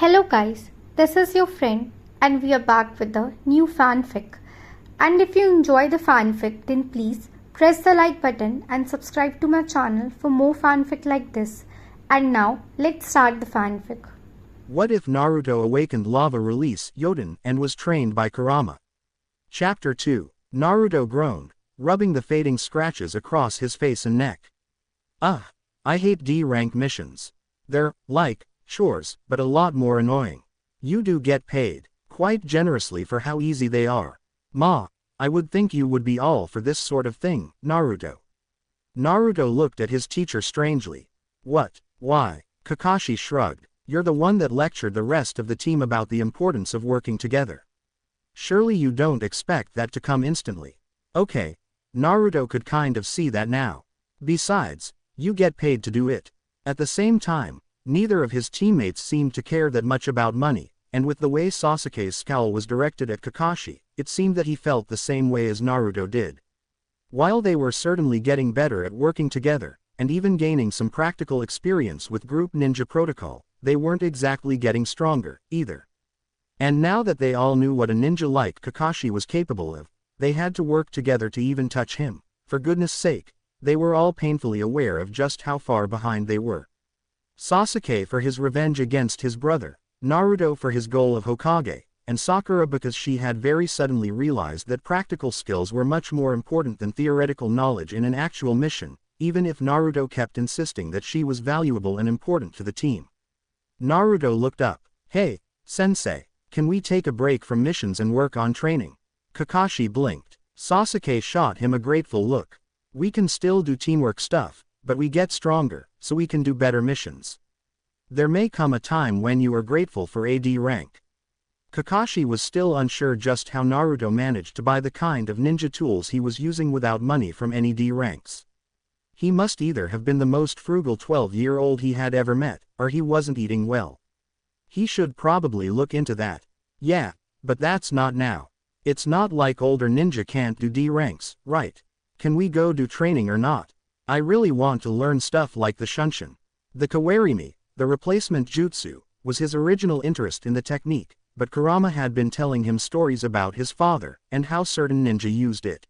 Hello guys, this is your friend and we are back with a new fanfic. And if you enjoy the fanfic, then please press the like button and subscribe to my channel for more fanfic like this. And now let's start the fanfic. What if Naruto awakened lava release Yōton and was trained by Kurama? Chapter 2. Naruto groaned, rubbing the fading scratches across his face and neck. I hate D-rank missions. They're, like, chores, but a lot more annoying. You do get paid, quite generously for how easy they are. I would think you would be all for this sort of thing, Naruto. Naruto looked at his teacher strangely. What? Why? Kakashi shrugged. You're the one that lectured the rest of the team about the importance of working together. Surely you don't expect that to come instantly. Okay. Naruto could kind of see that now. Besides, you get paid to do it. At the same time, neither of his teammates seemed to care that much about money, and with the way Sasuke's scowl was directed at Kakashi, it seemed that he felt the same way as Naruto did. While they were certainly getting better at working together, and even gaining some practical experience with group ninja protocol, they weren't exactly getting stronger, either. And now that they all knew what a ninja like Kakashi was capable of, they had to work together to even touch him. For goodness sake, they were all painfully aware of just how far behind they were. Sasuke for his revenge against his brother, Naruto for his goal of Hokage, and Sakura because she had very suddenly realized that practical skills were much more important than theoretical knowledge in an actual mission, even if Naruto kept insisting that she was valuable and important to the team. Naruto looked up. Hey, sensei, can we take a break from missions and work on training? Kakashi blinked. Sasuke shot him a grateful look. We can still do teamwork stuff, but we get stronger, so we can do better missions. There may come a time when you are grateful for AD rank. Kakashi was still unsure just how Naruto managed to buy the kind of ninja tools he was using without money from any D ranks. He must either have been the most frugal 12-year-old he had ever met, or he wasn't eating well. He should probably look into that. Yeah, but that's not now. It's not like older ninja can't do D ranks, right? Can we go do training or not? I really want to learn stuff like the Shunshin. The Kawarimi, the replacement jutsu, was his original interest in the technique, but Kurama had been telling him stories about his father, and how certain ninja used it.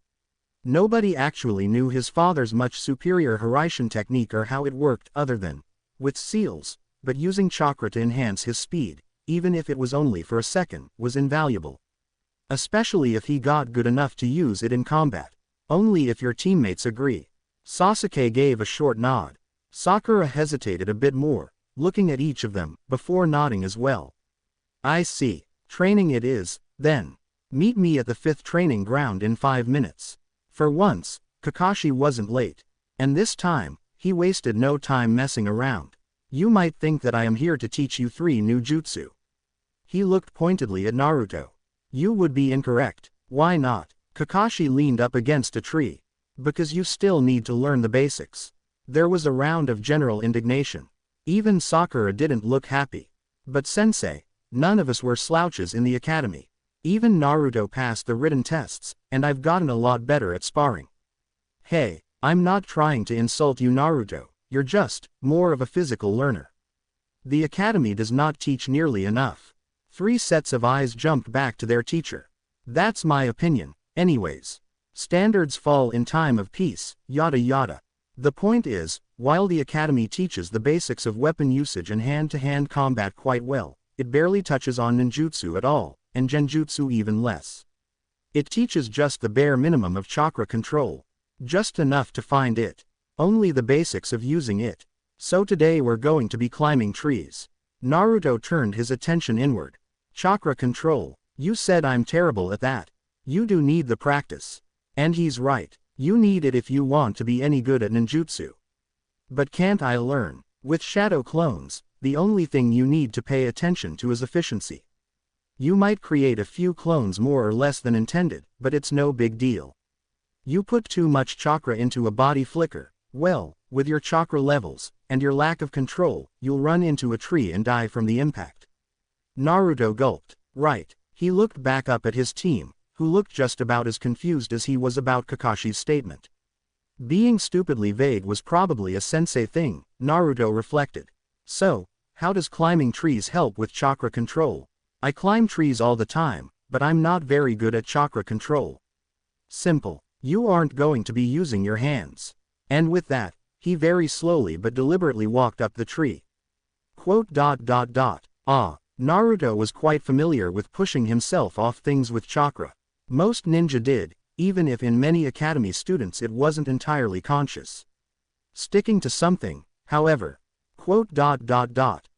Nobody actually knew his father's much superior Hiraishin technique or how it worked other than with seals, but using chakra to enhance his speed, even if it was only for a second, was invaluable. Especially if he got good enough to use it in combat. Only if your teammates agree. Sasuke gave a short nod. Sakura hesitated a bit more, looking at each of them, before nodding as well. I see. Training it is, then. Meet me at the 5th training ground in 5 minutes. For once, Kakashi wasn't late. And this time, he wasted no time messing around. You might think that I am here to teach you 3 new jutsu. He looked pointedly at Naruto. You would be incorrect. Why not? Kakashi leaned up against a tree. Because you still need to learn the basics. There was a round of general indignation. Even Sakura didn't look happy. But sensei, none of us were slouches in the academy. Even Naruto passed the written tests, and I've gotten a lot better at sparring. Hey, I'm not trying to insult you, Naruto, you're just more of a physical learner. The academy does not teach nearly enough. 3 sets of eyes jumped back to their teacher. That's my opinion, anyways. Standards fall in time of peace, yada yada. The point is, while the academy teaches the basics of weapon usage and hand-to-hand combat quite well, it barely touches on ninjutsu at all, and genjutsu even less. It teaches just the bare minimum of chakra control. Just enough to find it. Only the basics of using it. So today we're going to be climbing trees. Naruto turned his attention inward. Chakra control. You said I'm terrible at that. You do need the practice. And he's right. You need it if you want to be any good at ninjutsu. But can't I learn? With shadow clones, the only thing you need to pay attention to is efficiency. You might create a few clones more or less than intended, but it's no big deal. You put too much chakra into a body flicker, well, with your chakra levels, and your lack of control, you'll run into a tree and die from the impact. Naruto gulped. Right. He looked back up at his team, who looked just about as confused as he was about Kakashi's statement. Being stupidly vague was probably a sensei thing, Naruto reflected. So, how does climbing trees help with chakra control? I climb trees all the time, but I'm not very good at chakra control. Simple. You aren't going to be using your hands. And with that, he very slowly but deliberately walked up the tree. Naruto was quite familiar with pushing himself off things with chakra. Most ninja did, even if in many academy students it wasn't entirely conscious. Sticking to something, however.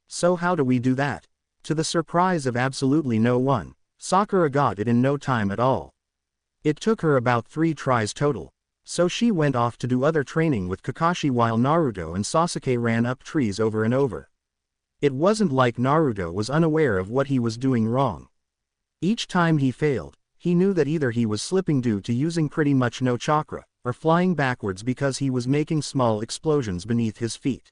So how do we do that? To the surprise of absolutely no one, Sakura got it in no time at all. It took her about 3 tries total, so she went off to do other training with Kakashi while Naruto and Sasuke ran up trees over and over. It wasn't like Naruto was unaware of what he was doing wrong. Each time he failed, he knew that either he was slipping due to using pretty much no chakra, or flying backwards because he was making small explosions beneath his feet.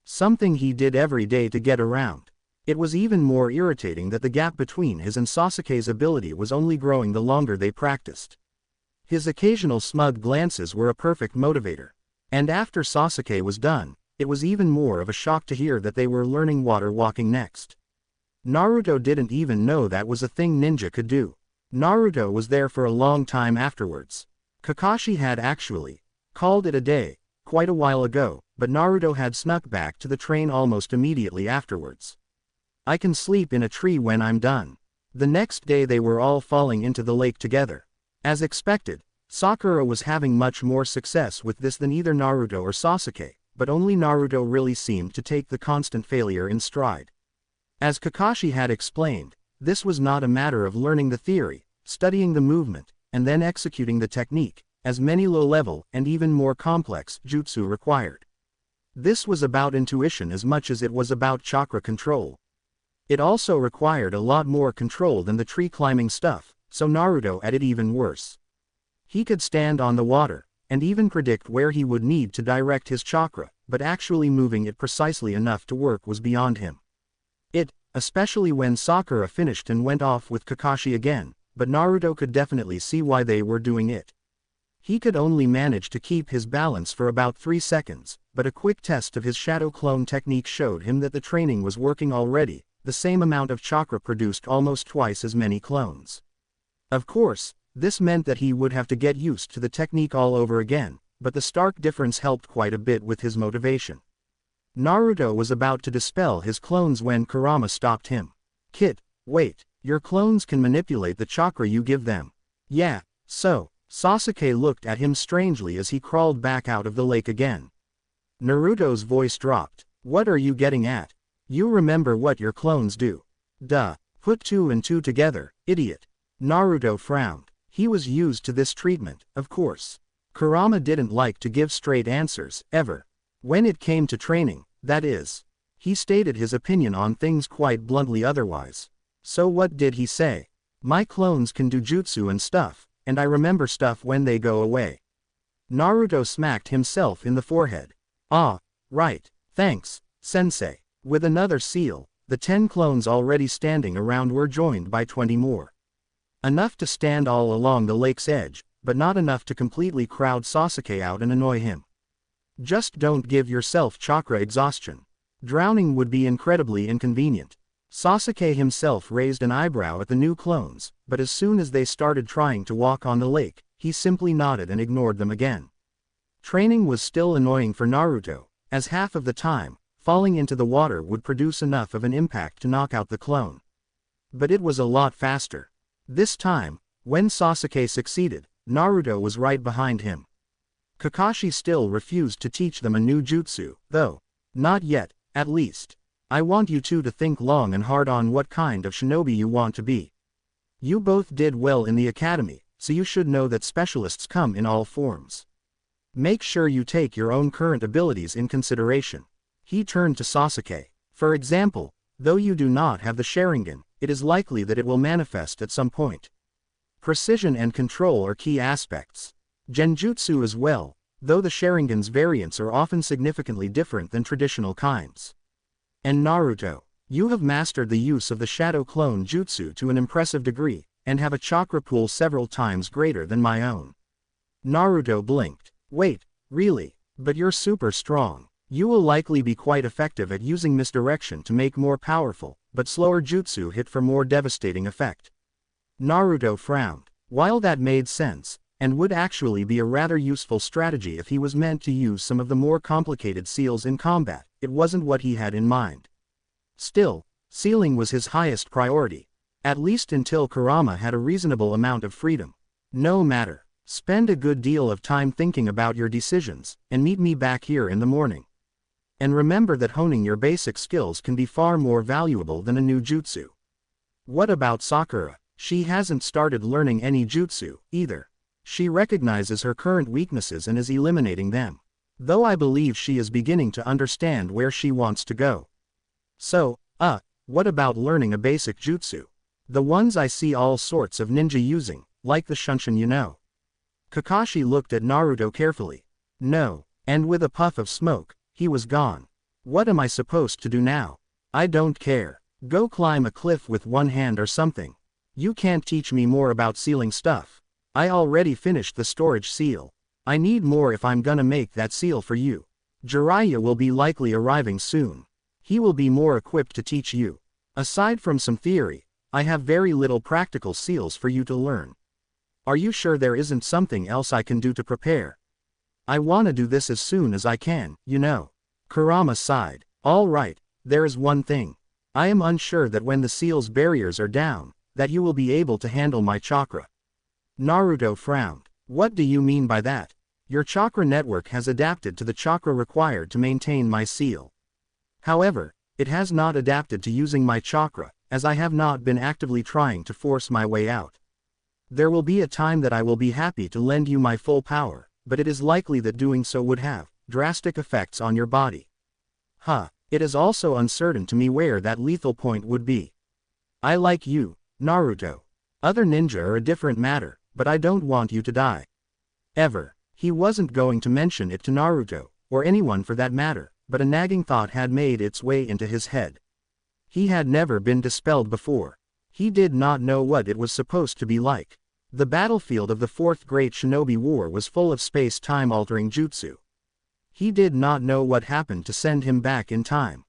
Something he did every day to get around. It was even more irritating that the gap between his and Sasuke's ability was only growing the longer they practiced. His occasional smug glances were a perfect motivator. And after Sasuke was done, it was even more of a shock to hear that they were learning water walking next. Naruto didn't even know that was a thing ninja could do. Naruto was there for a long time afterwards. Kakashi had actually called it a day quite a while ago, but Naruto had snuck back to the train almost immediately afterwards. I can sleep in a tree when I'm done. The next day they were all falling into the lake together. As expected, Sakura was having much more success with this than either Naruto or Sasuke, but only Naruto really seemed to take the constant failure in stride. As Kakashi had explained, this was not a matter of learning the theory, studying the movement, and then executing the technique, as many low-level and even more complex jutsu required. This was about intuition as much as it was about chakra control. It also required a lot more control than the tree climbing stuff, so Naruto had it even worse. He could stand on the water, and even predict where he would need to direct his chakra, but actually moving it precisely enough to work was beyond him. Especially when Sakura finished and went off with Kakashi again, but Naruto could definitely see why they were doing it. He could only manage to keep his balance for about 3 seconds, but a quick test of his shadow clone technique showed him that the training was working already. The same amount of chakra produced almost twice as many clones. Of course, this meant that he would have to get used to the technique all over again, but the stark difference helped quite a bit with his motivation. Naruto was about to dispel his clones when Kurama stopped him. "Kid, wait, your clones can manipulate the chakra you give them." "Yeah, so." Sasuke looked at him strangely as he crawled back out of the lake again. Naruto's voice dropped. "What are you getting at? You remember what your clones do." "Duh, put 2 and 2 together, idiot." Naruto frowned. He was used to this treatment, of course. Kurama didn't like to give straight answers, ever. When it came to training, that is. He stated his opinion on things quite bluntly otherwise. So what did he say? "My clones can do jutsu and stuff, and I remember stuff when they go away." Naruto smacked himself in the forehead. "Ah, right, thanks, sensei." With another seal, the 10 clones already standing around were joined by 20 more. Enough to stand all along the lake's edge, but not enough to completely crowd Sasuke out and annoy him. Just don't give yourself chakra exhaustion. Drowning would be incredibly inconvenient. Sasuke himself raised an eyebrow at the new clones, but as soon as they started trying to walk on the lake, he simply nodded and ignored them again. Training was still annoying for Naruto, as half of the time, falling into the water would produce enough of an impact to knock out the clone. But it was a lot faster. This time, when Sasuke succeeded, Naruto was right behind him. Kakashi still refused to teach them a new jutsu, though. "Not yet, at least. I want you two to think long and hard on what kind of shinobi you want to be. You both did well in the academy, so you should know that specialists come in all forms. Make sure you take your own current abilities in consideration." He turned to Sasuke. "For example, though you do not have the Sharingan, it is likely that it will manifest at some point. Precision and control are key aspects. Genjutsu as well, though the Sharingan's variants are often significantly different than traditional kinds. And Naruto, you have mastered the use of the Shadow Clone Jutsu to an impressive degree, and have a chakra pool several times greater than my own." Naruto blinked. "Wait, really? But you're super strong." You will likely be quite effective at using misdirection to make more powerful, but slower jutsu hit for more devastating effect. Naruto frowned. While that made sense, and would actually be a rather useful strategy if he was meant to use some of the more complicated seals in combat, it wasn't what he had in mind. Still, sealing was his highest priority. At least until Kurama had a reasonable amount of freedom. No matter. Spend a good deal of time thinking about your decisions, and meet me back here in the morning. And remember that honing your basic skills can be far more valuable than a new jutsu. What about Sakura? She hasn't started learning any jutsu, either. She recognizes her current weaknesses and is eliminating them. Though I believe she is beginning to understand where she wants to go. So, what about learning a basic jutsu? The ones I see all sorts of ninja using, like the Shunshin, you know. Kakashi looked at Naruto carefully. No, and with a puff of smoke, he was gone. What am I supposed to do now? I don't care. Go climb a cliff with one hand or something. You can't teach me more about sealing stuff. I already finished the storage seal. I need more if I'm gonna make that seal for you. Jiraiya will be likely arriving soon. He will be more equipped to teach you. Aside from some theory, I have very little practical seals for you to learn. Are you sure there isn't something else I can do to prepare? I wanna do this as soon as I can, you know. Kurama sighed. All right, there is one thing. I am unsure that when the seal's barriers are down, that you will be able to handle my chakra. Naruto frowned. What do you mean by that? Your chakra network has adapted to the chakra required to maintain my seal. However, it has not adapted to using my chakra, as I have not been actively trying to force my way out. There will be a time that I will be happy to lend you my full power, but it is likely that doing so would have drastic effects on your body. It is also uncertain to me where that lethal point would be. I like you, Naruto. Other ninja are a different matter, but I don't want you to die. Ever. He wasn't going to mention it to Naruto, or anyone for that matter, but a nagging thought had made its way into his head. He had never been dispelled before. He did not know what it was supposed to be like. The battlefield of the Fourth Great Shinobi War was full of space-time altering jutsu. He did not know what happened to send him back in time.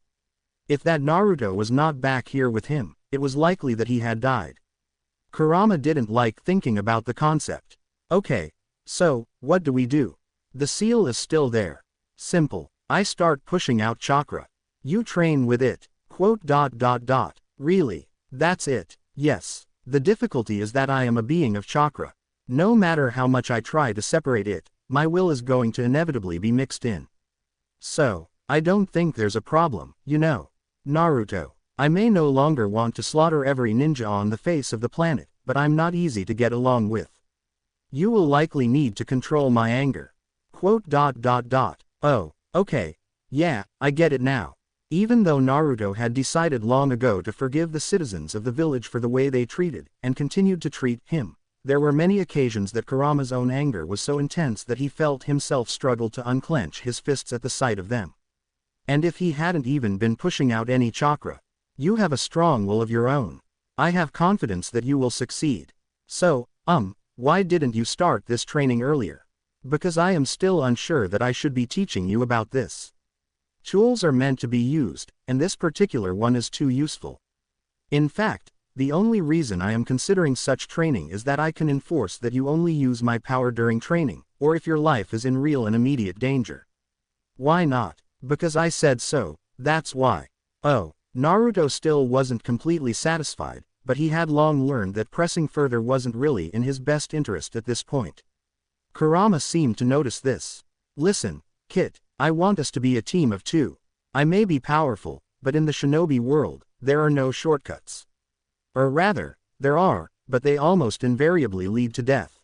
If that Naruto was not back here with him, it was likely that he had died. Kurama didn't like thinking about the concept. Okay, so, what do we do? The seal is still there. Simple. I start pushing out chakra. You train with it. ... Really? That's it? Yes. The difficulty is that I am a being of chakra. No matter how much I try to separate it, my will is going to inevitably be mixed in. So, I don't think there's a problem, you know. Naruto. I may no longer want to slaughter every ninja on the face of the planet, but I'm not easy to get along with. You will likely need to control my anger. ... Oh, okay. Yeah, I get it now. Even though Naruto had decided long ago to forgive the citizens of the village for the way they treated, and continued to treat him, there were many occasions that Kurama's own anger was so intense that he felt himself struggle to unclench his fists at the sight of them. And if he hadn't even been pushing out any chakra, you have a strong will of your own. I have confidence that you will succeed. So, why didn't you start this training earlier? Because I am still unsure that I should be teaching you about this. Tools are meant to be used, and this particular one is too useful. In fact, the only reason I am considering such training is that I can enforce that you only use my power during training, or if your life is in real and immediate danger. Why not? Because I said so, that's why. Oh, Naruto still wasn't completely satisfied, but he had long learned that pressing further wasn't really in his best interest at this point. Kurama seemed to notice this. Listen, Kit, I want us to be a team of two. I may be powerful, but in the shinobi world, there are no shortcuts. Or rather, there are, but they almost invariably lead to death.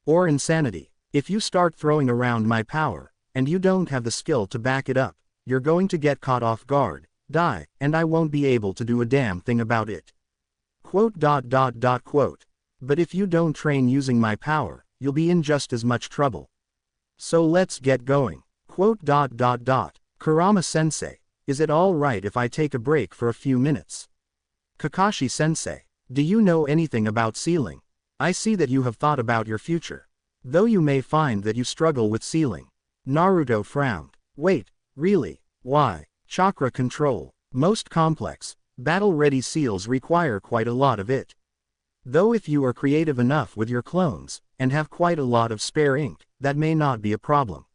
Or insanity. If you start throwing around my power, and you don't have the skill to back it up, you're going to get caught off guard, die, and I won't be able to do a damn thing about it. ... But if you don't train using my power, you'll be in just as much trouble. So let's get going. ... Kurama-sensei, is it all right if I take a break for a few minutes? Kakashi-sensei, do you know anything about sealing? I see that you have thought about your future. Though you may find that you struggle with sealing. Naruto frowned. Wait, Really? Why? Chakra control. Most complex, battle-ready seals require quite a lot of it. Though if you are creative enough with your clones, and have quite a lot of spare ink, that may not be a problem.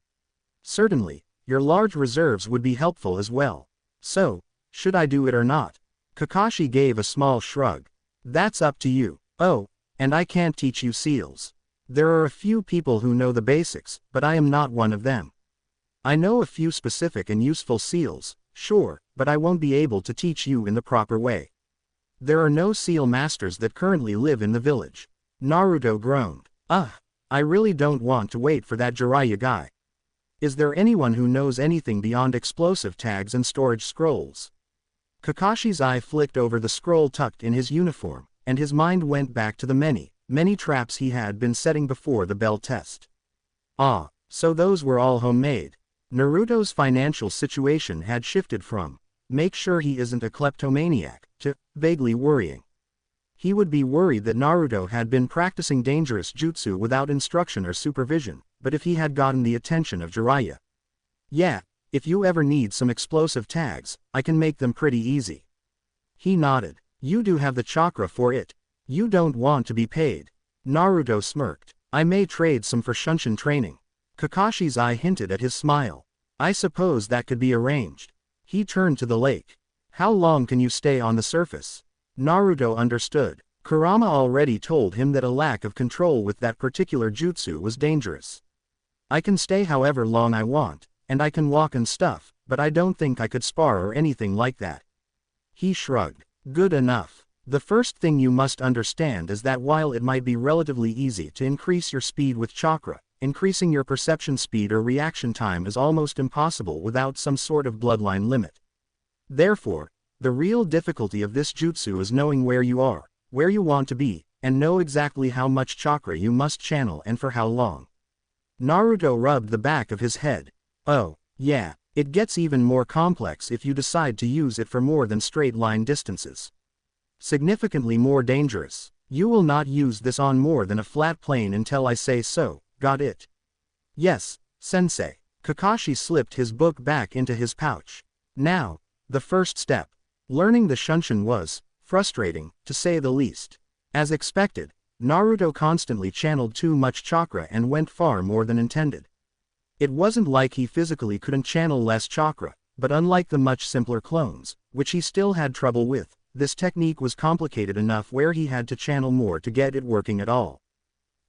Certainly, your large reserves would be helpful as well. So, should I do it or not? Kakashi gave a small shrug. That's up to you. Oh, and I can't teach you seals. There are a few people who know the basics, but I am not one of them. I know a few specific and useful seals, sure, but I won't be able to teach you in the proper way. There are no seal masters that currently live in the village. Naruto groaned. I really don't want to wait for that Jiraiya guy. Is there anyone who knows anything beyond explosive tags and storage scrolls? Kakashi's eye flicked over the scroll tucked in his uniform, and his mind went back to the many traps he had been setting before the bell test. Ah, so those were all homemade. Naruto's financial situation had shifted from, make sure he isn't a kleptomaniac, to, vaguely worrying. He would be worried that Naruto had been practicing dangerous jutsu without instruction or supervision, but if he had gotten the attention of Jiraiya. Yeah, if you ever need some explosive tags, I can make them pretty easy. He nodded. You do have the chakra for it. You don't want to be paid. Naruto smirked. I may trade some for Shunshin training. Kakashi's eye hinted at his smile. I suppose that could be arranged. He turned to the lake. How long can you stay on the surface? Naruto understood. Kurama already told him that a lack of control with that particular jutsu was dangerous. I can stay however long I want, and I can walk and stuff, but I don't think I could spar or anything like that. He shrugged. Good enough. The first thing you must understand is that while it might be relatively easy to increase your speed with chakra, increasing your perception speed or reaction time is almost impossible without some sort of bloodline limit. Therefore, the real difficulty of this jutsu is knowing where you are, where you want to be, and know exactly how much chakra you must channel and for how long. Naruto rubbed the back of his head. Oh, yeah, it gets even more complex if you decide to use it for more than straight line distances. Significantly more dangerous. You will not use this on more than a flat plane until I say so, got it? Yes, sensei. Kakashi slipped his book back into his pouch. Now, the first step. Learning the Shunshin was frustrating, to say the least. As expected, Naruto constantly channeled too much chakra and went far more than intended. It wasn't like he physically couldn't channel less chakra, but unlike the much simpler clones, which he still had trouble with, this technique was complicated enough where he had to channel more to get it working at all.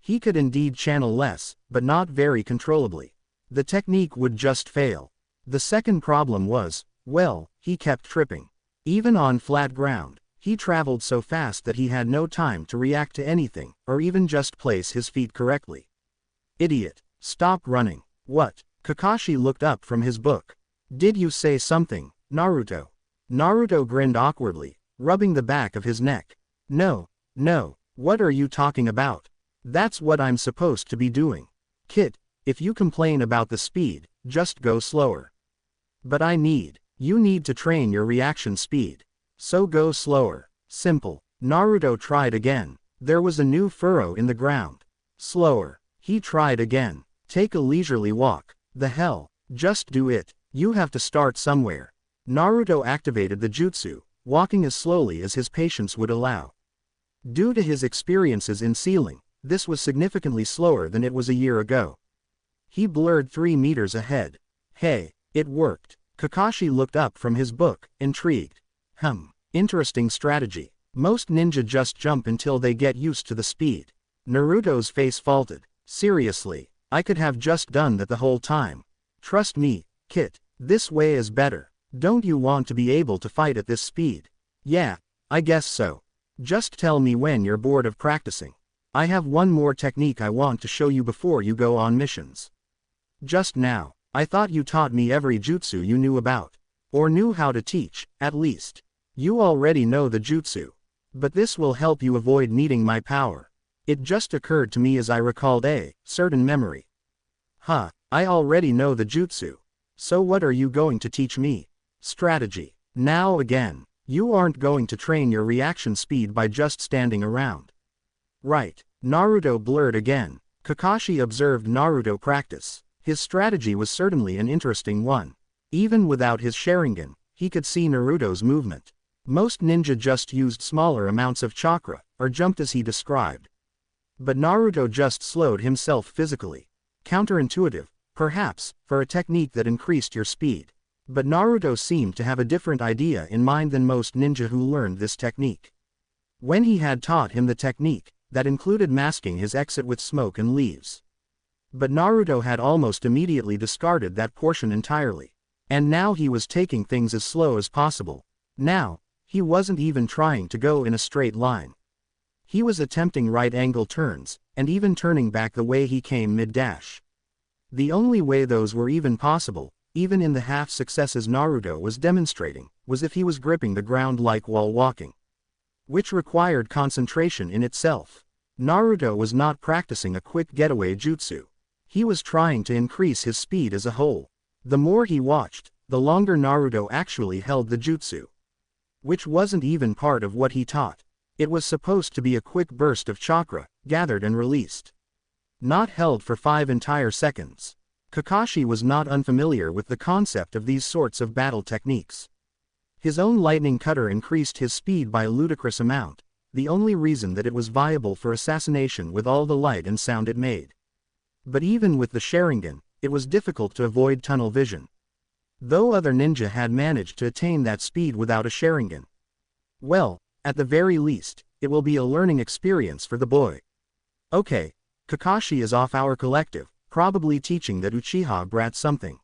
He could indeed channel less, but not very controllably. The technique would just fail. The second problem was, well, he kept tripping. Even on flat ground, he traveled so fast that he had no time to react to anything, or even just place his feet correctly. Idiot. Stop running. What? Kakashi looked up from his book. Did you say something, Naruto? Naruto grinned awkwardly, rubbing the back of his neck. No, what are you talking about? That's what I'm supposed to be doing. Kid, if you complain about the speed, just go slower. But you need to train your reaction speed. So go slower. Simple. Naruto tried again. There was a new furrow in the ground. Slower. He tried again. Take a leisurely walk. The hell, just do it. You have to start somewhere. Naruto activated the jutsu, walking as slowly as his patience would allow. Due to his experiences in sealing, this was significantly slower than it was a year ago. He blurred 3 meters ahead. Hey, it worked. Kakashi looked up from his book, intrigued. Interesting strategy. Most ninja just jump until they get used to the speed. Naruto's face faltered. Seriously, I could have just done that the whole time. Trust me, Kit, this way is better. Don't you want to be able to fight at this speed? Yeah, I guess so. Just tell me when you're bored of practicing. I have one more technique I want to show you before you go on missions. Just now, I thought you taught me every jutsu you knew about. Or knew how to teach, at least. You already know the jutsu. But this will help you avoid needing my power. It just occurred to me as I recalled a certain memory. I already know the jutsu. So what are you going to teach me? Strategy. Now again, you aren't going to train your reaction speed by just standing around. Right. Naruto blurred again. Kakashi observed Naruto practice. His strategy was certainly an interesting one. Even without his Sharingan, he could see Naruto's movement. Most ninja just used smaller amounts of chakra, or jumped as he described. But Naruto just slowed himself physically. Counterintuitive, perhaps, for a technique that increased your speed. But Naruto seemed to have a different idea in mind than most ninja who learned this technique. When he had taught him the technique, that included masking his exit with smoke and leaves. But Naruto had almost immediately discarded that portion entirely. And now he was taking things as slow as possible. Now, he wasn't even trying to go in a straight line. He was attempting right-angle turns, and even turning back the way he came mid-dash. The only way those were even possible, even in the half-successes Naruto was demonstrating, was if he was gripping the ground like while walking. Which required concentration in itself. Naruto was not practicing a quick getaway jutsu. He was trying to increase his speed as a whole. The more he watched, the longer Naruto actually held the jutsu. Which wasn't even part of what he taught. It was supposed to be a quick burst of chakra, gathered and released. Not held for 5 entire seconds. Kakashi was not unfamiliar with the concept of these sorts of battle techniques. His own lightning cutter increased his speed by a ludicrous amount, the only reason that it was viable for assassination with all the light and sound it made. But even with the Sharingan, it was difficult to avoid tunnel vision. Though other ninja had managed to attain that speed without a Sharingan. Well, at the very least, it will be a learning experience for the boy. Okay, Kakashi is off our collective, probably teaching that Uchiha brat something.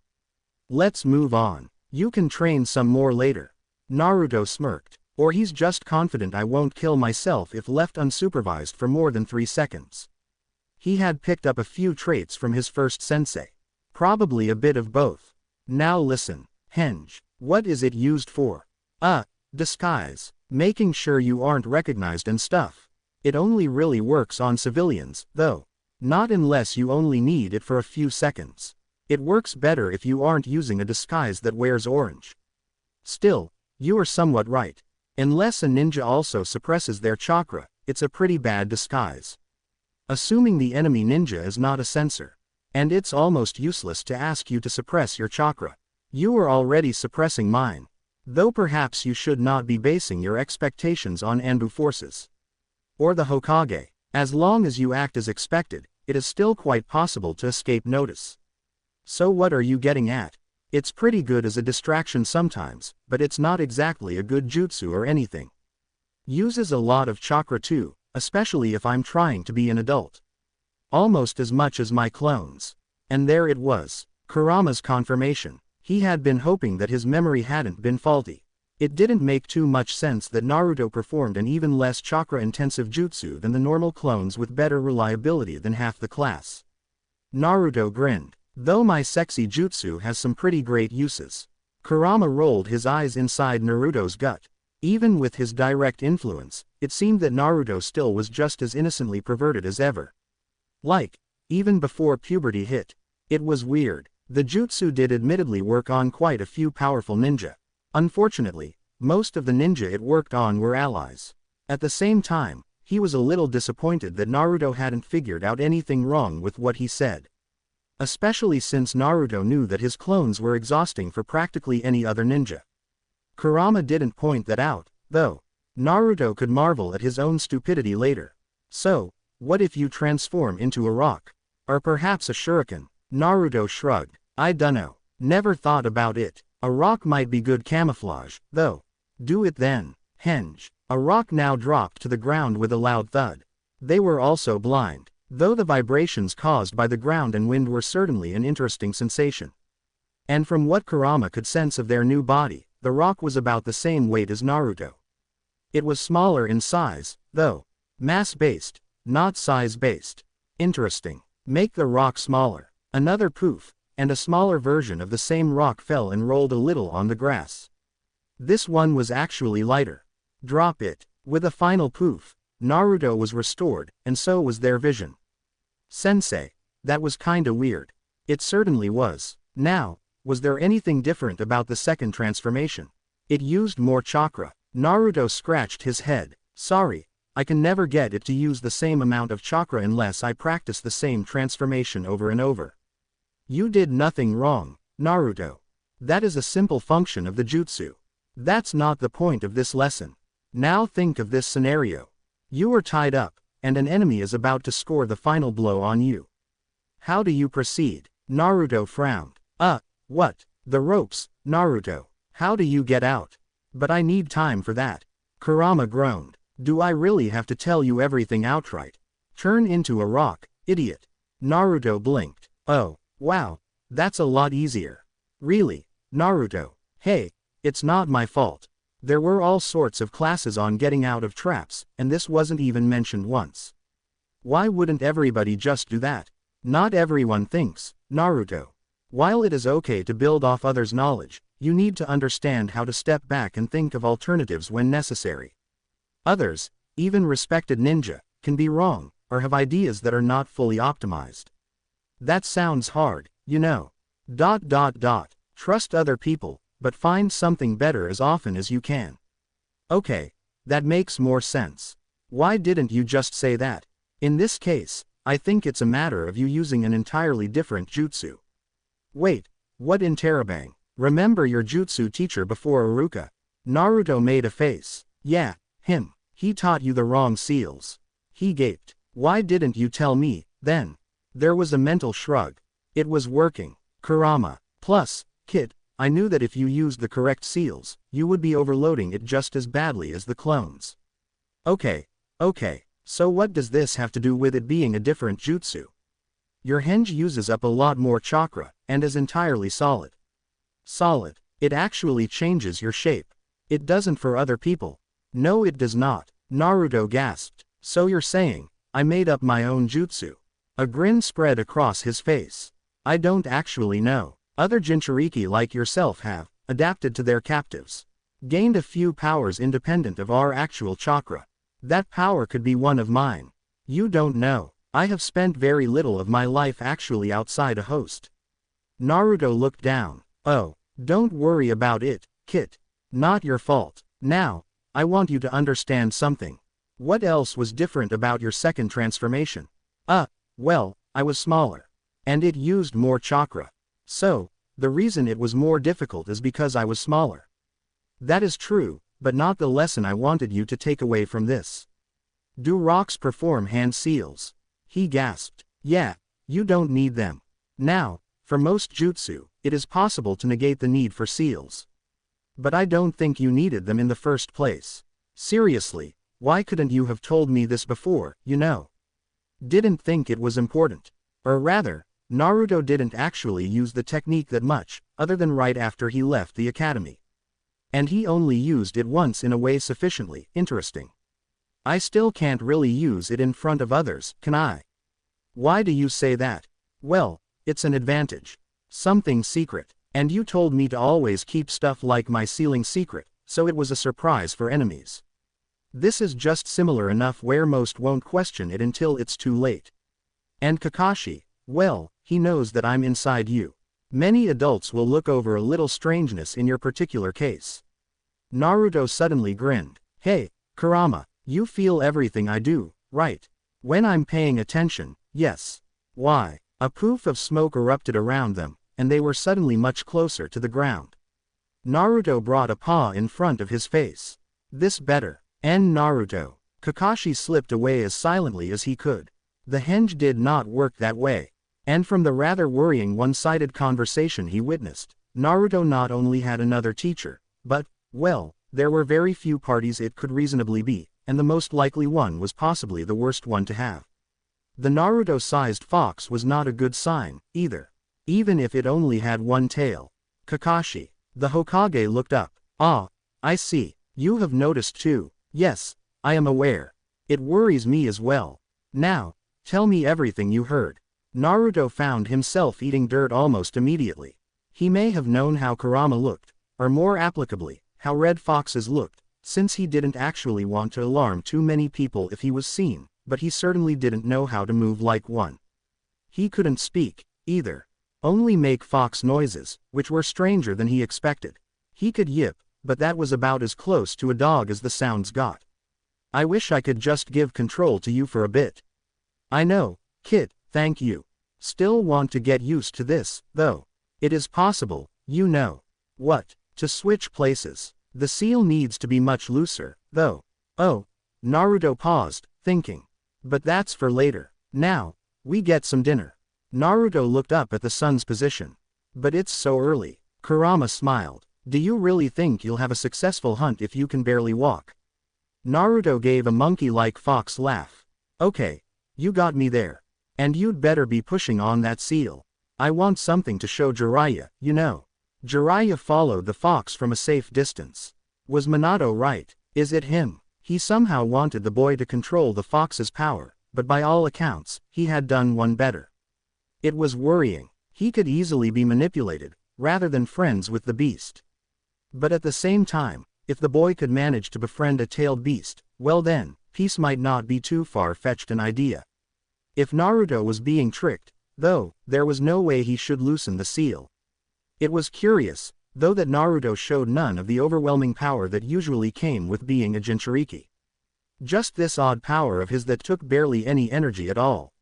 Let's move on. You can train some more later. Naruto smirked. Or he's just confident I won't kill myself if left unsupervised for more than 3 seconds. He had picked up a few traits from his first sensei. Probably a bit of both. Now listen, Henge. What is it used for? Disguise. Making sure you aren't recognized and stuff. It only really works on civilians, though. Not unless you only need it for a few seconds. It works better if you aren't using a disguise that wears orange. Still, you are somewhat right. Unless a ninja also suppresses their chakra, it's a pretty bad disguise. Assuming the enemy ninja is not a censor. And it's almost useless to ask you to suppress your chakra. You are already suppressing mine. Though perhaps you should not be basing your expectations on Anbu forces. Or the Hokage. As long as you act as expected, it is still quite possible to escape notice. So what are you getting at? It's pretty good as a distraction sometimes, but it's not exactly a good jutsu or anything. Uses a lot of chakra too, especially if I'm trying to be an adult. Almost as much as my clones. And there it was, Kurama's confirmation. He had been hoping that his memory hadn't been faulty. It didn't make too much sense that Naruto performed an even less chakra-intensive jutsu than the normal clones with better reliability than half the class. Naruto grinned. Though my sexy jutsu has some pretty great uses. Kurama rolled his eyes inside Naruto's gut. Even with his direct influence, it seemed that Naruto still was just as innocently perverted as ever. Like, even before puberty hit. It was weird. The jutsu did admittedly work on quite a few powerful ninja. Unfortunately, most of the ninja it worked on were allies. At the same time, he was a little disappointed that Naruto hadn't figured out anything wrong with what he said. Especially since Naruto knew that his clones were exhausting for practically any other ninja. Kurama didn't point that out, though. Naruto could marvel at his own stupidity later. So, what if you transform into a rock? Or perhaps a shuriken? Naruto shrugged. I dunno. Never thought about it. A rock might be good camouflage, though. Do it then. Henge. A rock now dropped to the ground with a loud thud. They were also blind. Though the vibrations caused by the ground and wind were certainly an interesting sensation. And from what Kurama could sense of their new body, the rock was about the same weight as Naruto. It was smaller in size, though. Mass-based, not size-based. Interesting. Make the rock smaller. Another poof, and a smaller version of the same rock fell and rolled a little on the grass. This one was actually lighter. Drop it. With a final poof, Naruto was restored, and so was their vision. Sensei, that was kinda weird. It certainly was. Now, was there anything different about the second transformation? It used more chakra. Naruto scratched his head. Sorry, I can never get it to use the same amount of chakra unless I practice the same transformation over and over. You did nothing wrong, Naruto. That is a simple function of the jutsu. That's not the point of this lesson. Now think of this scenario. You are tied up, and an enemy is about to score the final blow on you. How do you proceed? Naruto frowned. What? The ropes, Naruto. How do you get out? But I need time for that. Kurama groaned. Do I really have to tell you everything outright? Turn into a rock, idiot. Naruto blinked. Oh, wow, that's a lot easier. Really, Naruto? Hey, it's not my fault. There were all sorts of classes on getting out of traps, and this wasn't even mentioned once. Why wouldn't everybody just do that? Not everyone thinks, Naruto. While it is okay to build off others' knowledge, you need to understand how to step back and think of alternatives when necessary. Others, even respected ninja, can be wrong, or have ideas that are not fully optimized. That sounds hard, you know. Trust other people, but find something better as often as you can. Okay, that makes more sense. Why didn't you just say that? In this case, I think it's a matter of you using an entirely different jutsu. Wait, what interrobang? Remember your jutsu teacher before Iruka? Naruto made a face. Yeah, him. He taught you the wrong seals. He gaped. Why didn't you tell me, then? There was a mental shrug. It was working. Kurama. Plus, kid, I knew that if you used the correct seals, you would be overloading it just as badly as the clones. Okay, so what does this have to do with it being a different jutsu? Your henge uses up a lot more chakra, and is entirely solid. Solid. It actually changes your shape. It doesn't for other people. No, it does not. Naruto gasped. So you're saying, I made up my own jutsu? A grin spread across his face. I don't actually know. Other Jinchuriki like yourself have adapted to their captives. Gained a few powers independent of our actual chakra. That power could be one of mine. You don't know. I have spent very little of my life actually outside a host. Naruto looked down. Oh, don't worry about it, Kit. Not your fault. Now, I want you to understand something. What else was different about your second transformation? Well, I was smaller. And it used more chakra. So, the reason it was more difficult is because I was smaller. That is true, but not the lesson I wanted you to take away from this. Do rocks perform hand seals? He gasped. Yeah, you don't need them. Now, for most jutsu, it is possible to negate the need for seals. But I don't think you needed them in the first place. Seriously, why couldn't you have told me this before, you know? Didn't think it was important. Or rather, Naruto didn't actually use the technique that much, other than right after he left the academy. And he only used it once in a way sufficiently interesting. I still can't really use it in front of others, can I? Why do you say that? Well, it's an advantage. Something secret. And you told me to always keep stuff like my sealing secret, so it was a surprise for enemies. This is just similar enough where most won't question it until it's too late. And Kakashi, well, he knows that I'm inside you. Many adults will look over a little strangeness in your particular case. Naruto suddenly grinned. Hey, Kurama, you feel everything I do, right? When I'm paying attention, yes. Why? A poof of smoke erupted around them, and they were suddenly much closer to the ground. Naruto brought a paw in front of his face. This better. And Naruto. Kakashi slipped away as silently as he could. The henge did not work that way. And from the rather worrying one-sided conversation he witnessed, Naruto not only had another teacher, but, well, there were very few parties it could reasonably be, and the most likely one was possibly the worst one to have. The Naruto-sized fox was not a good sign, either. Even if it only had one tail. Kakashi. The Hokage looked up. Ah, I see. You have noticed too. Yes, I am aware. It worries me as well. Now, tell me everything you heard. Naruto found himself eating dirt almost immediately. He may have known how Kurama looked, or more applicably, how red foxes looked, since he didn't actually want to alarm too many people if he was seen, but he certainly didn't know how to move like one. He couldn't speak, either. Only make fox noises, which were stranger than he expected. He could yip, but that was about as close to a dog as the sounds got. I wish I could just give control to you for a bit. I know, kid, thank you. Still want to get used to this, though. It is possible, you know. What? To switch places. The seal needs to be much looser, though. Oh. Naruto paused, thinking. But that's for later. Now, we get some dinner. Naruto looked up at the sun's position. But it's so early. Kurama smiled. Do you really think you'll have a successful hunt if you can barely walk? Naruto gave a monkey-like fox laugh. Okay. You got me there. And you'd better be pushing on that seal. I want something to show Jiraiya, you know. Jiraiya followed the fox from a safe distance. Was Minato right? Is it him? He somehow wanted the boy to control the fox's power, but by all accounts, he had done one better. It was worrying. He could easily be manipulated, rather than friends with the beast. But at the same time, if the boy could manage to befriend a tailed beast, well then, peace might not be too far-fetched an idea. If Naruto was being tricked, though, there was no way he should loosen the seal. It was curious, though, that Naruto showed none of the overwhelming power that usually came with being a Jinchuriki. Just this odd power of his that took barely any energy at all.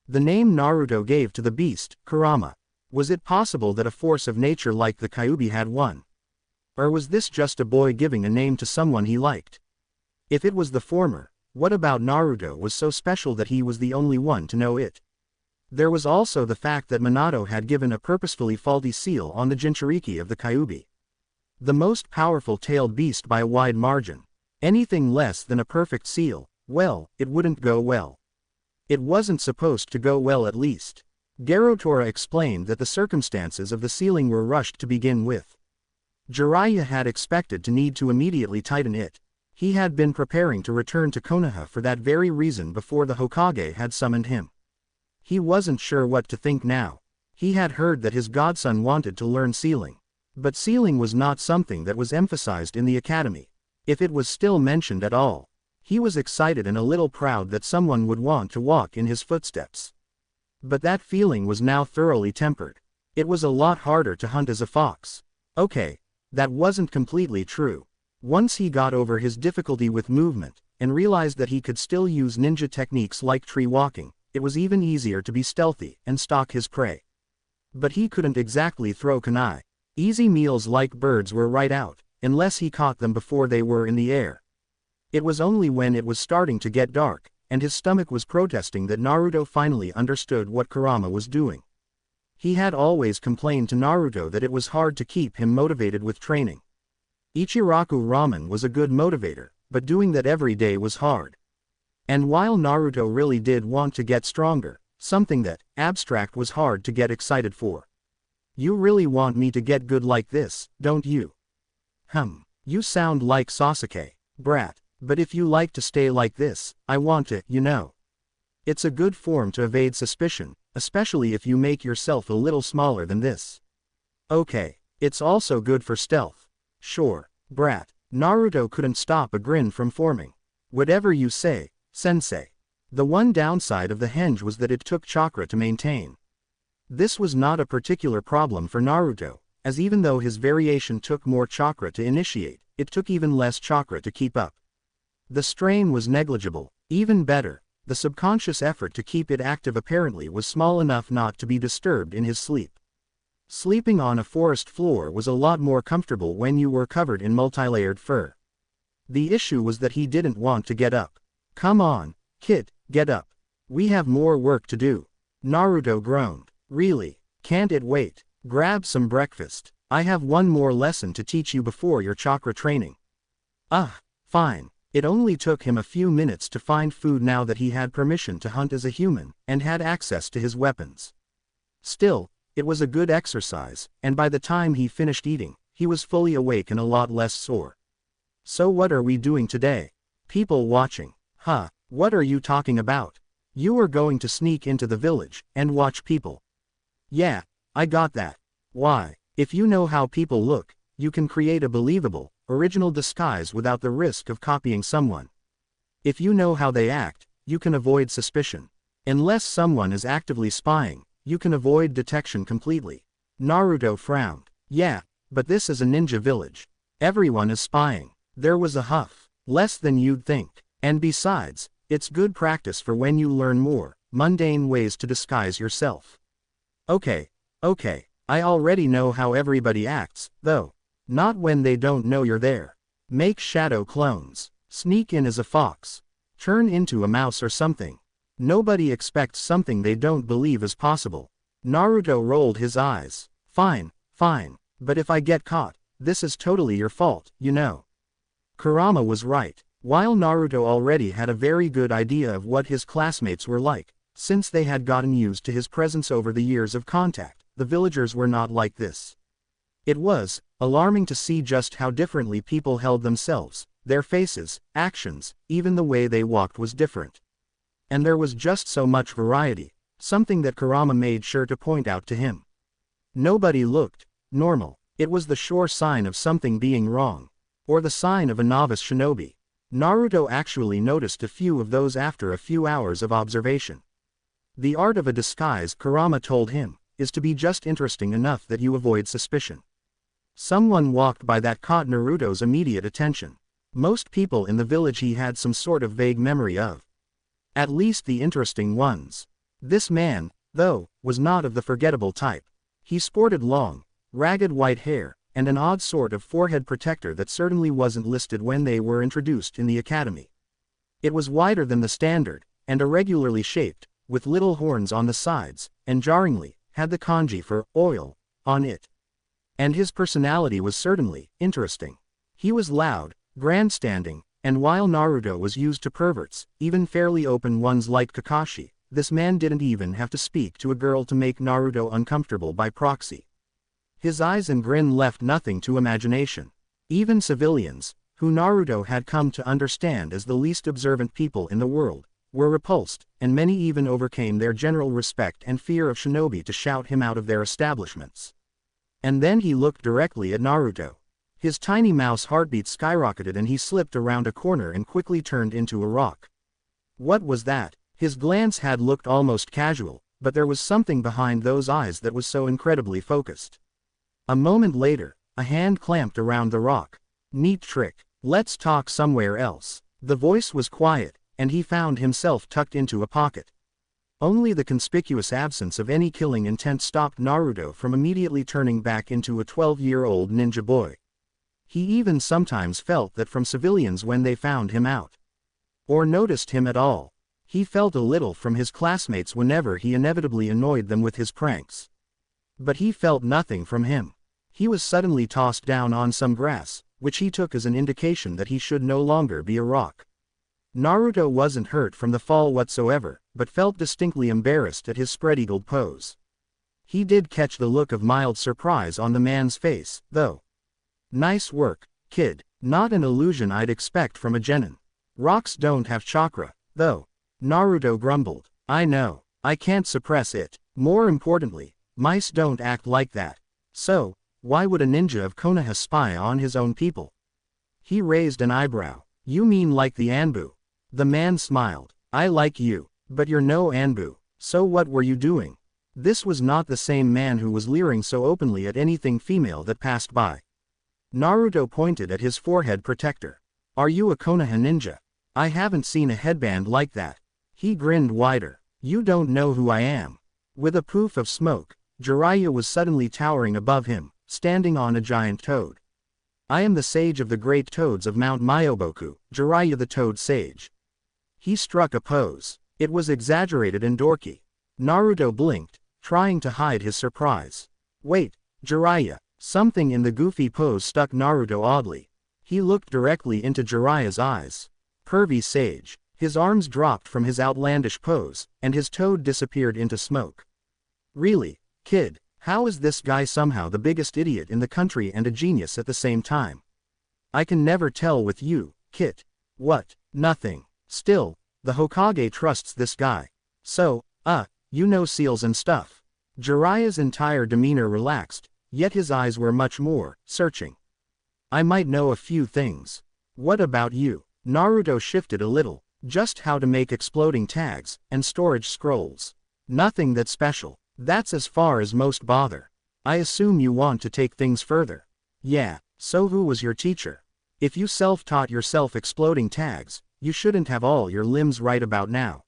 The name Naruto gave to the beast, Kurama. Was it possible that a force of nature like the Kyuubi had one? Or was this just a boy giving a name to someone he liked? If it was the former, what about Naruto was so special that he was the only one to know it? There was also the fact that Minato had given a purposefully faulty seal on the Jinchuriki of the Kyuubi. The most powerful tailed beast by a wide margin. Anything less than a perfect seal, well, it wouldn't go well. It wasn't supposed to go well, at least. Garotora explained that the circumstances of the sealing were rushed to begin with. Jiraiya had expected to need to immediately tighten it. He had been preparing to return to Konoha for that very reason before the Hokage had summoned him. He wasn't sure what to think now. He had heard that his godson wanted to learn sealing. But sealing was not something that was emphasized in the academy. If it was still mentioned at all. He was excited and a little proud that someone would want to walk in his footsteps. But that feeling was now thoroughly tempered. It was a lot harder to hunt as a fox. Okay, that wasn't completely true. Once he got over his difficulty with movement, and realized that he could still use ninja techniques like tree walking, it was even easier to be stealthy and stalk his prey. But he couldn't exactly throw kunai. Easy meals like birds were right out, unless he caught them before they were in the air. It was only when it was starting to get dark, and his stomach was protesting, that Naruto finally understood what Kurama was doing. He had always complained to Naruto that it was hard to keep him motivated with training. Ichiraku ramen was a good motivator, but doing that every day was hard. And while Naruto really did want to get stronger, something that, abstract, was hard to get excited for. You really want me to get good like this, don't you? You sound like Sasuke, brat. But if you like to stay like this, I want to, you know. It's a good form to evade suspicion, especially if you make yourself a little smaller than this. Okay, it's also good for stealth. Sure, brat. Naruto couldn't stop a grin from forming. Whatever you say, sensei. The one downside of the henge was that it took chakra to maintain. This was not a particular problem for Naruto, as even though his variation took more chakra to initiate, it took even less chakra to keep up. The strain was negligible. Even better, the subconscious effort to keep it active apparently was small enough not to be disturbed in his sleep. Sleeping on a forest floor was a lot more comfortable when you were covered in multi-layered fur. The issue was that he didn't want to get up. Come on, kid, get up. We have more work to do. Naruto groaned. Really? Can't it wait? Grab some breakfast. I have one more lesson to teach you before your chakra training. Fine. It only took him a few minutes to find food now that he had permission to hunt as a human, and had access to his weapons. Still, it was a good exercise, and by the time he finished eating, he was fully awake and a lot less sore. So what are we doing today? People watching. What are you talking about? You are going to sneak into the village, and watch people. Yeah, I got that. Why? If you know how people look, you can create a believable, original disguise without the risk of copying someone. If you know how they act, you can avoid suspicion. Unless someone is actively spying, you can avoid detection completely. Naruto frowned. Yeah, but this is a ninja village. Everyone is spying. There was a huff. Less than you'd think. And besides, it's good practice for when you learn more mundane ways to disguise yourself. Okay, I already know how everybody acts, though. Not when they don't know you're there. Make shadow clones. Sneak in as a fox. Turn into a mouse or something. Nobody expects something they don't believe is possible. Naruto rolled his eyes. Fine, fine, but if I get caught, this is totally your fault, you know. Kurama was right. While Naruto already had a very good idea of what his classmates were like, since they had gotten used to his presence over the years of contact, the villagers were not like this. It was alarming to see just how differently people held themselves. Their faces, actions, even the way they walked was different. And there was just so much variety, something that Kurama made sure to point out to him. Nobody looked normal. It was the sure sign of something being wrong. Or the sign of a novice shinobi. Naruto actually noticed a few of those after a few hours of observation. The art of a disguise, Kurama told him, is to be just interesting enough that you avoid suspicion. Someone walked by that caught Naruto's immediate attention. Most people in the village he had some sort of vague memory of. At least the interesting ones. This man, though, was not of the forgettable type. He sported long, ragged white hair, and an odd sort of forehead protector that certainly wasn't listed when they were introduced in the academy. It was wider than the standard, and irregularly shaped, with little horns on the sides, and jarringly, had the kanji for oil on it. And his personality was certainly interesting. He was loud, grandstanding, and while Naruto was used to perverts, even fairly open ones like Kakashi, this man didn't even have to speak to a girl to make Naruto uncomfortable by proxy. His eyes and grin left nothing to imagination. Even civilians, who Naruto had come to understand as the least observant people in the world, were repulsed, and many even overcame their general respect and fear of shinobi to shout him out of their establishments. And then he looked directly at Naruto. His tiny mouse heartbeat skyrocketed and he slipped around a corner and quickly turned into a rock. What was that? His glance had looked almost casual, but there was something behind those eyes that was so incredibly focused. A moment later, a hand clamped around the rock. Neat trick. Let's talk somewhere else. The voice was quiet, and he found himself tucked into a pocket. Only the conspicuous absence of any killing intent stopped Naruto from immediately turning back into a 12-year-old ninja boy. He even sometimes felt that from civilians when they found him out, or noticed him at all. He felt a little from his classmates whenever he inevitably annoyed them with his pranks. But he felt nothing from him. He was suddenly tossed down on some grass, which he took as an indication that he should no longer be a rock. Naruto wasn't hurt from the fall whatsoever, but felt distinctly embarrassed at his spread-eagled pose. He did catch the look of mild surprise on the man's face, though. Nice work, kid. Not an illusion I'd expect from a genin. Rocks don't have chakra, though. Naruto grumbled. I know. I can't suppress it. More importantly, mice don't act like that. So, why would a ninja of Konoha spy on his own people? He raised an eyebrow. You mean like the Anbu? The man smiled. I like you, but you're no Anbu. So what were you doing? This was not the same man who was leering so openly at anything female that passed by. Naruto pointed at his forehead protector. Are you a Konoha ninja? I haven't seen a headband like that. He grinned wider. You don't know who I am. With a poof of smoke, Jiraiya was suddenly towering above him, standing on a giant toad. I am the sage of the great toads of Mount Myoboku, Jiraiya the toad sage. He struck a pose. It was exaggerated and dorky. Naruto blinked, trying to hide his surprise. Wait, Jiraiya. Something in the goofy pose struck Naruto oddly. He looked directly into Jiraiya's eyes. Pervy sage. His arms dropped from his outlandish pose, and his toad disappeared into smoke. Really, kid, how is this guy somehow the biggest idiot in the country and a genius at the same time? I can never tell with you, Kit. What? Nothing. Still, the Hokage trusts this guy. So, you know seals and stuff. Jiraiya's entire demeanor relaxed, yet his eyes were much more searching. I might know a few things. What about you? Naruto shifted a little. Just how to make exploding tags, and storage scrolls. Nothing that special. That's as far as most bother. I assume you want to take things further. Yeah, so who was your teacher? If you self-taught yourself exploding tags, you shouldn't have all your limbs right about now.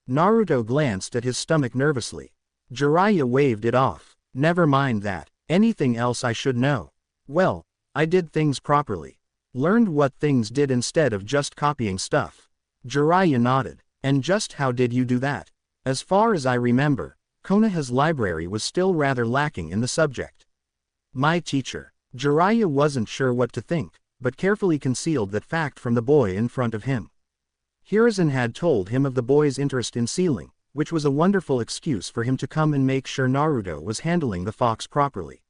Naruto glanced at his stomach nervously. Jiraiya waved it off. Never mind that. Anything else I should know? Well, I did things properly. Learned what things did instead of just copying stuff. Jiraiya nodded. And just how did you do that? As far as I remember, Konoha's library was still rather lacking in the subject. My teacher. Jiraiya wasn't sure what to think, but carefully concealed that fact from the boy in front of him. Hiruzen had told him of the boy's interest in sealing, which was a wonderful excuse for him to come and make sure Naruto was handling the fox properly.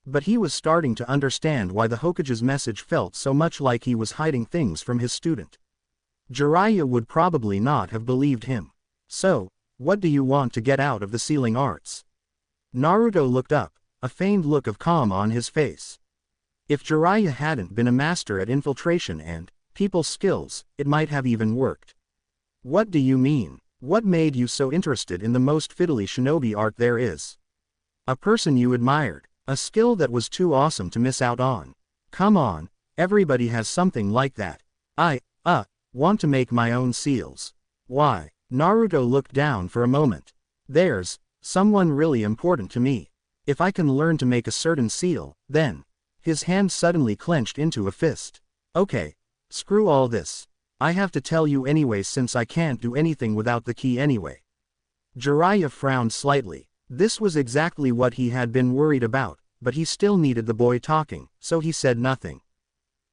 But he was starting to understand why the Hokage's message felt so much like he was hiding things from his student. Jiraiya would probably not have believed him. So, what do you want to get out of the sealing arts? Naruto looked up, a feigned look of calm on his face. If Jiraiya hadn't been a master at infiltration and people skills, it might have even worked. What do you mean? What made you so interested in the most fiddly shinobi art there is? A person you admired, a skill that was too awesome to miss out on. Come on, everybody has something like that. I want to make my own seals. Why? Naruto looked down for a moment. There's someone really important to me. If I can learn to make a certain seal, then. His hand suddenly clenched into a fist. Okay, screw all this. I have to tell you anyway since I can't do anything without the key anyway. Jiraiya frowned slightly. This was exactly what he had been worried about, but he still needed the boy talking, so he said nothing.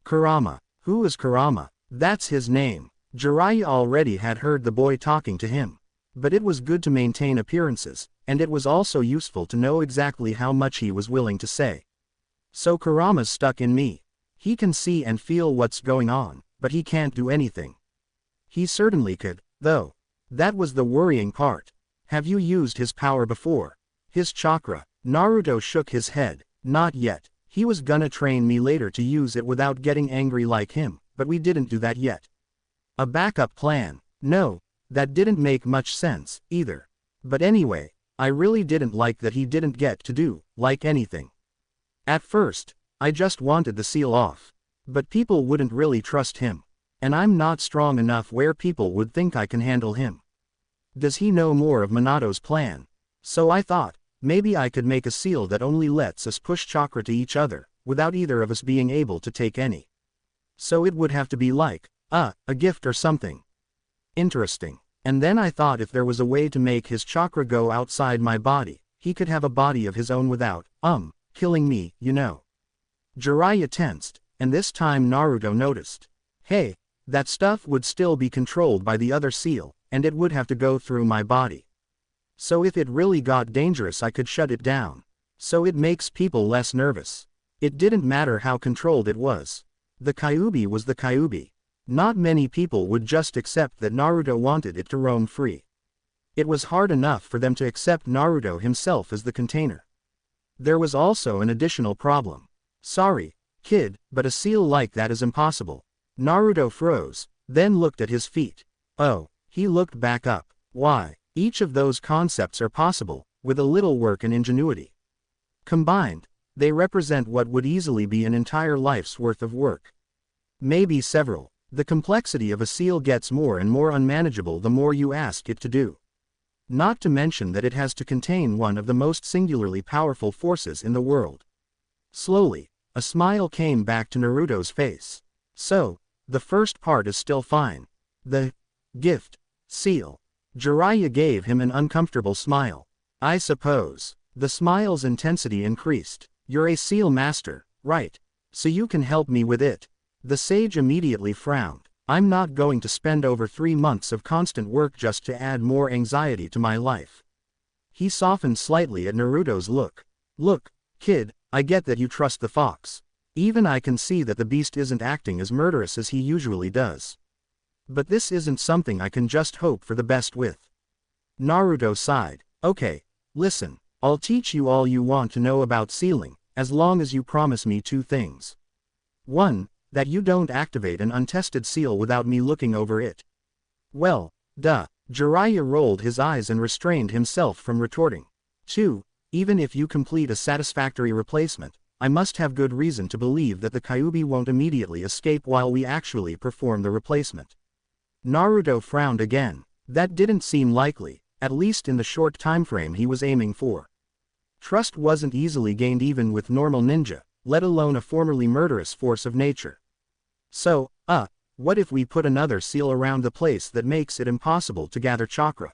Kurama. Who is Kurama? That's his name. Jiraiya already had heard the boy talking to him. But it was good to maintain appearances, and it was also useful to know exactly how much he was willing to say. So Kurama's stuck in me. He can see and feel what's going on, but he can't do anything. He certainly could, though. That was the worrying part. Have you used his power before? His chakra. Naruto shook his head. Not yet. He was gonna train me later to use it without getting angry like him, but we didn't do that yet. A backup plan. No, that didn't make much sense, either. But anyway, I really didn't like that he didn't get to do, like anything. At first, I just wanted the seal off. But people wouldn't really trust him. And I'm not strong enough where people would think I can handle him. Does he know more of Minato's plan? So I thought, maybe I could make a seal that only lets us push chakra to each other, without either of us being able to take any. So it would have to be like, a gift or something. Interesting. And then I thought if there was a way to make his chakra go outside my body, he could have a body of his own without, killing me, you know. Jiraiya tensed, and this time Naruto noticed. Hey, that stuff would still be controlled by the other seal, and it would have to go through my body. So if it really got dangerous I could shut it down. So it makes people less nervous. It didn't matter how controlled it was. The Kyuubi was the Kyuubi. Not many people would just accept that Naruto wanted it to roam free. It was hard enough for them to accept Naruto himself as the container. There was also an additional problem. Sorry, kid, but a seal like that is impossible. Naruto froze, then looked at his feet. Oh, he looked back up. Why? Each of those concepts are possible, with a little work and ingenuity. Combined, they represent what would easily be an entire life's worth of work. Maybe several. The complexity of a seal gets more and more unmanageable the more you ask it to do. Not to mention that it has to contain one of the most singularly powerful forces in the world. Slowly, a smile came back to Naruto's face. So, the first part is still fine. The gift, seal. Jiraiya gave him an uncomfortable smile. I suppose. The smile's intensity increased. You're a seal master, right? So you can help me with it. The sage immediately frowned. I'm not going to spend over 3 months of constant work just to add more anxiety to my life. He softened slightly at Naruto's look. Look, kid, I get that you trust the fox. Even I can see that the beast isn't acting as murderous as he usually does. But this isn't something I can just hope for the best with. Naruto sighed. Okay, listen, I'll teach you all you want to know about sealing, as long as you promise me 2 things. 1. That you don't activate an untested seal without me looking over it. Well, duh. Jiraiya rolled his eyes and restrained himself from retorting. 2. Even if you complete a satisfactory replacement, I must have good reason to believe that the Kyuubi won't immediately escape while we actually perform the replacement. Naruto frowned again. That didn't seem likely, at least in the short time frame he was aiming for. Trust wasn't easily gained even with normal ninja, let alone a formerly murderous force of nature. So, what if we put another seal around the place that makes it impossible to gather chakra?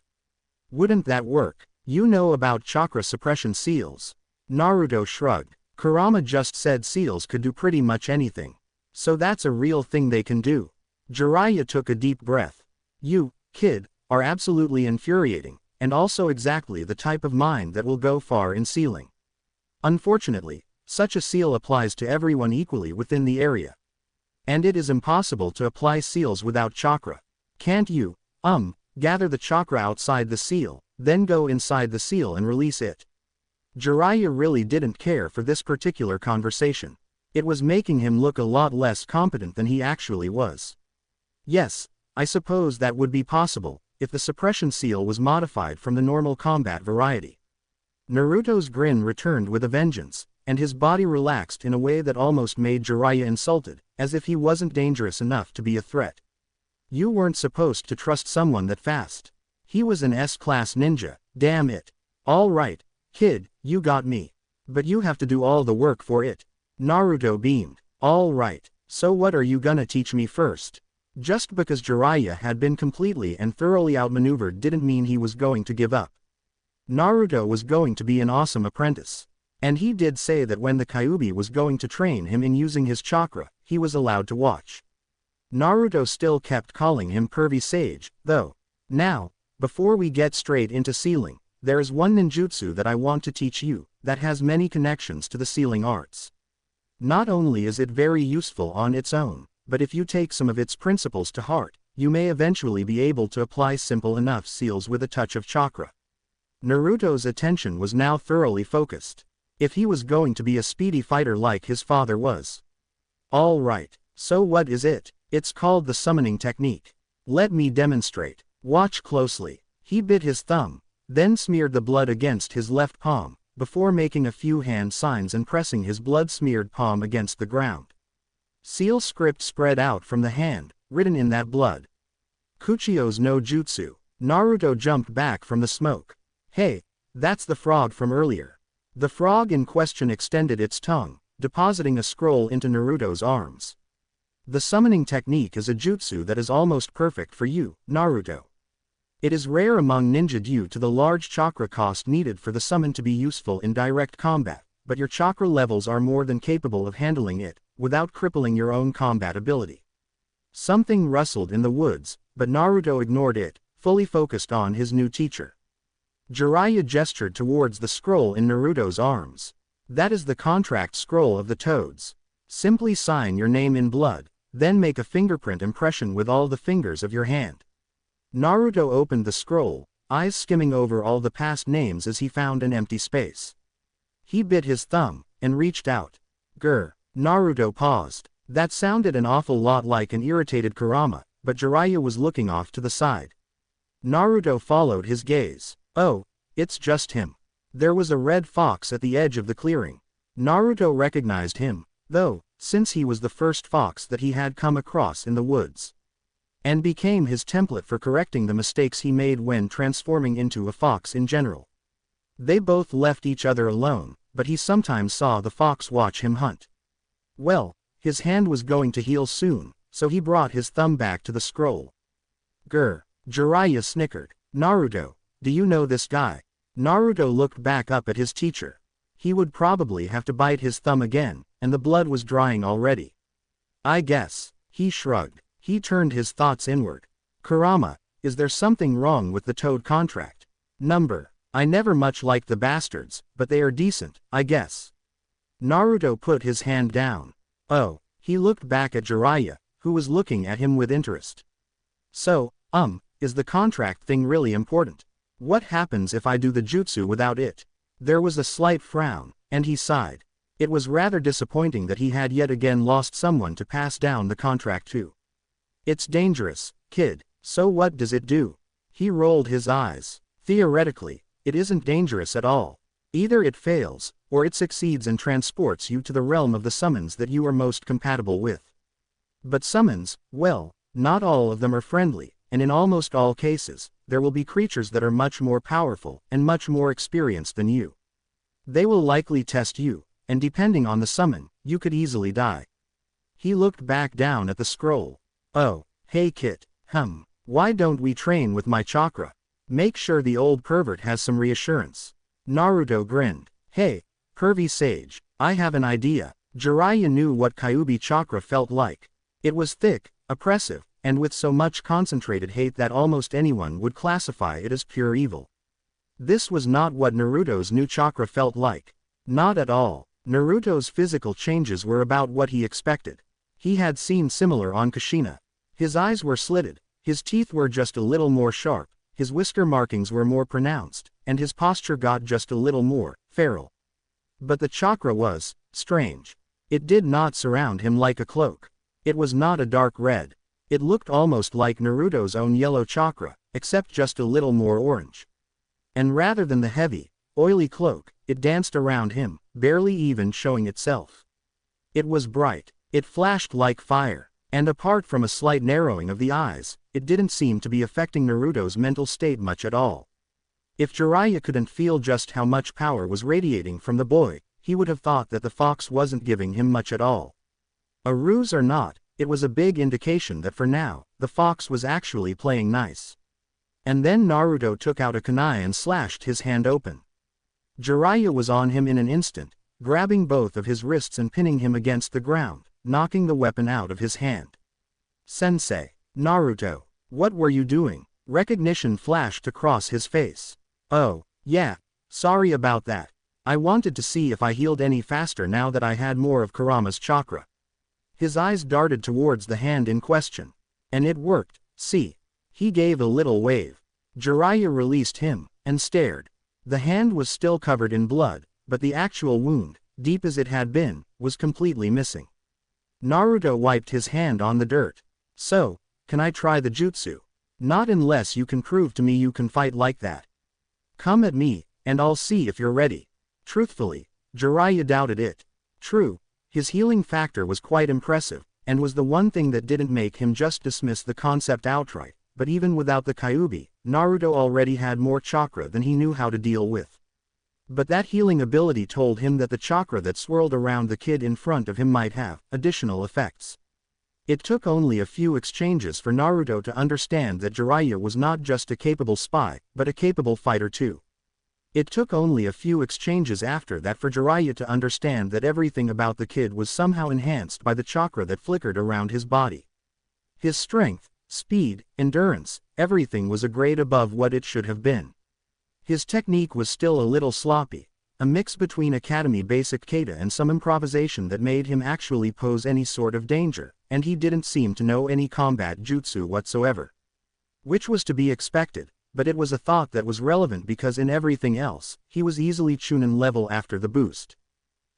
Wouldn't that work? You know about chakra suppression seals. Naruto shrugged. Kurama just said seals could do pretty much anything. So that's a real thing they can do. Jiraiya took a deep breath. You, kid, are absolutely infuriating, and also exactly the type of mind that will go far in sealing. Unfortunately, such a seal applies to everyone equally within the area. And it is impossible to apply seals without chakra. Can't you, gather the chakra outside the seal, then go inside the seal and release it? Jiraiya really didn't care for this particular conversation. It was making him look a lot less competent than he actually was. Yes, I suppose that would be possible, if the suppression seal was modified from the normal combat variety. Naruto's grin returned with a vengeance, and his body relaxed in a way that almost made Jiraiya insulted, as if he wasn't dangerous enough to be a threat. You weren't supposed to trust someone that fast. He was an S-class ninja, damn it. All right, kid, you got me. But you have to do all the work for it. Naruto beamed. All right, so what are you gonna teach me first? Just because Jiraiya had been completely and thoroughly outmaneuvered didn't mean he was going to give up. Naruto was going to be an awesome apprentice. And he did say that when the Kyuubi was going to train him in using his chakra, he was allowed to watch. Naruto still kept calling him pervy sage, though. Now, before we get straight into sealing, there is one ninjutsu that I want to teach you, that has many connections to the sealing arts. Not only is it very useful on its own, but if you take some of its principles to heart, you may eventually be able to apply simple enough seals with a touch of chakra. Naruto's attention was now thoroughly focused. If he was going to be a speedy fighter like his father was. All right, so what is it? It's called the summoning technique. Let me demonstrate. Watch closely. He bit his thumb, then smeared the blood against his left palm, before making a few hand signs and pressing his blood-smeared palm against the ground. Seal script spread out from the hand, written in that blood. Kuchio's no jutsu. Naruto jumped back from the smoke. Hey, that's the frog from earlier. The frog in question extended its tongue, depositing a scroll into Naruto's arms. The summoning technique is a jutsu that is almost perfect for you, Naruto. It is rare among ninja due to the large chakra cost needed for the summon to be useful in direct combat, but your chakra levels are more than capable of handling it, without crippling your own combat ability. Something rustled in the woods, but Naruto ignored it, fully focused on his new teacher. Jiraiya gestured towards the scroll in Naruto's arms. That is the contract scroll of the toads. Simply sign your name in blood, then make a fingerprint impression with all the fingers of your hand. Naruto opened the scroll, eyes skimming over all the past names as he found an empty space. He bit his thumb, and reached out. Grr. Naruto paused. That sounded an awful lot like an irritated Kurama, but Jiraiya was looking off to the side. Naruto followed his gaze. Oh, it's just him. There was a red fox at the edge of the clearing. Naruto recognized him, though, since he was the first fox that he had come across in the woods. And became his template for correcting the mistakes he made when transforming into a fox in general. They both left each other alone, but he sometimes saw the fox watch him hunt. Well, his hand was going to heal soon, so he brought his thumb back to the scroll. Grr. Jiraiya snickered. Naruto, do you know this guy? Naruto looked back up at his teacher. He would probably have to bite his thumb again, and the blood was drying already. I guess. He shrugged. He turned his thoughts inward. Kurama, is there something wrong with the toad contract? Number. I never much liked the bastards, but they are decent, I guess. Naruto put his hand down. Oh, he looked back at Jiraiya, who was looking at him with interest. So, is the contract thing really important? What happens if I do the jutsu without it? There was a slight frown, and he sighed. It was rather disappointing that he had yet again lost someone to pass down the contract to. It's dangerous, kid, so what does it do? He rolled his eyes. Theoretically, it isn't dangerous at all. Either it fails, or it succeeds and transports you to the realm of the summons that you are most compatible with. But summons, well, not all of them are friendly, and in almost all cases, there will be creatures that are much more powerful and much more experienced than you. They will likely test you, and depending on the summon, you could easily die. He looked back down at the scroll. Oh, hey Kit, why don't we train with my chakra? Make sure the old pervert has some reassurance. Naruto grinned. Hey, pervy sage, I have an idea. Jiraiya knew what Kyuubi chakra felt like. It was thick, oppressive, and with so much concentrated hate that almost anyone would classify it as pure evil. This was not what Naruto's new chakra felt like. Not at all. Naruto's physical changes were about what he expected. He had seen similar on Kushina. His eyes were slitted, his teeth were just a little more sharp, his whisker markings were more pronounced, and his posture got just a little more feral. But the chakra was strange. It did not surround him like a cloak. It was not a dark red. It looked almost like Naruto's own yellow chakra, except just a little more orange. And rather than the heavy, oily cloak, it danced around him, barely even showing itself. It was bright. It flashed like fire, and apart from a slight narrowing of the eyes, it didn't seem to be affecting Naruto's mental state much at all. If Jiraiya couldn't feel just how much power was radiating from the boy, he would have thought that the fox wasn't giving him much at all. A ruse or not, it was a big indication that for now, the fox was actually playing nice. And then Naruto took out a kunai and slashed his hand open. Jiraiya was on him in an instant, grabbing both of his wrists and pinning him against the ground, knocking the weapon out of his hand. Sensei, Naruto, what were you doing? Recognition flashed across his face. Oh, yeah, sorry about that. I wanted to see if I healed any faster now that I had more of Kurama's chakra. His eyes darted towards the hand in question. And it worked, see. He gave a little wave. Jiraiya released him, and stared. The hand was still covered in blood, but the actual wound, deep as it had been, was completely missing. Naruto wiped his hand on the dirt. So, can I try the jutsu? Not unless you can prove to me you can fight like that. Come at me, and I'll see if you're ready. Truthfully, Jiraiya doubted it. True, his healing factor was quite impressive, and was the one thing that didn't make him just dismiss the concept outright, but even without the Kyuubi, Naruto already had more chakra than he knew how to deal with. But that healing ability told him that the chakra that swirled around the kid in front of him might have additional effects. It took only a few exchanges for Naruto to understand that Jiraiya was not just a capable spy, but a capable fighter too. It took only a few exchanges after that for Jiraiya to understand that everything about the kid was somehow enhanced by the chakra that flickered around his body. His strength, speed, endurance, everything was a grade above what it should have been. His technique was still a little sloppy, a mix between academy basic kata and some improvisation that made him actually pose any sort of danger, and he didn't seem to know any combat jutsu whatsoever. Which was to be expected, but it was a thought that was relevant because in everything else, he was easily Chunin level after the boost.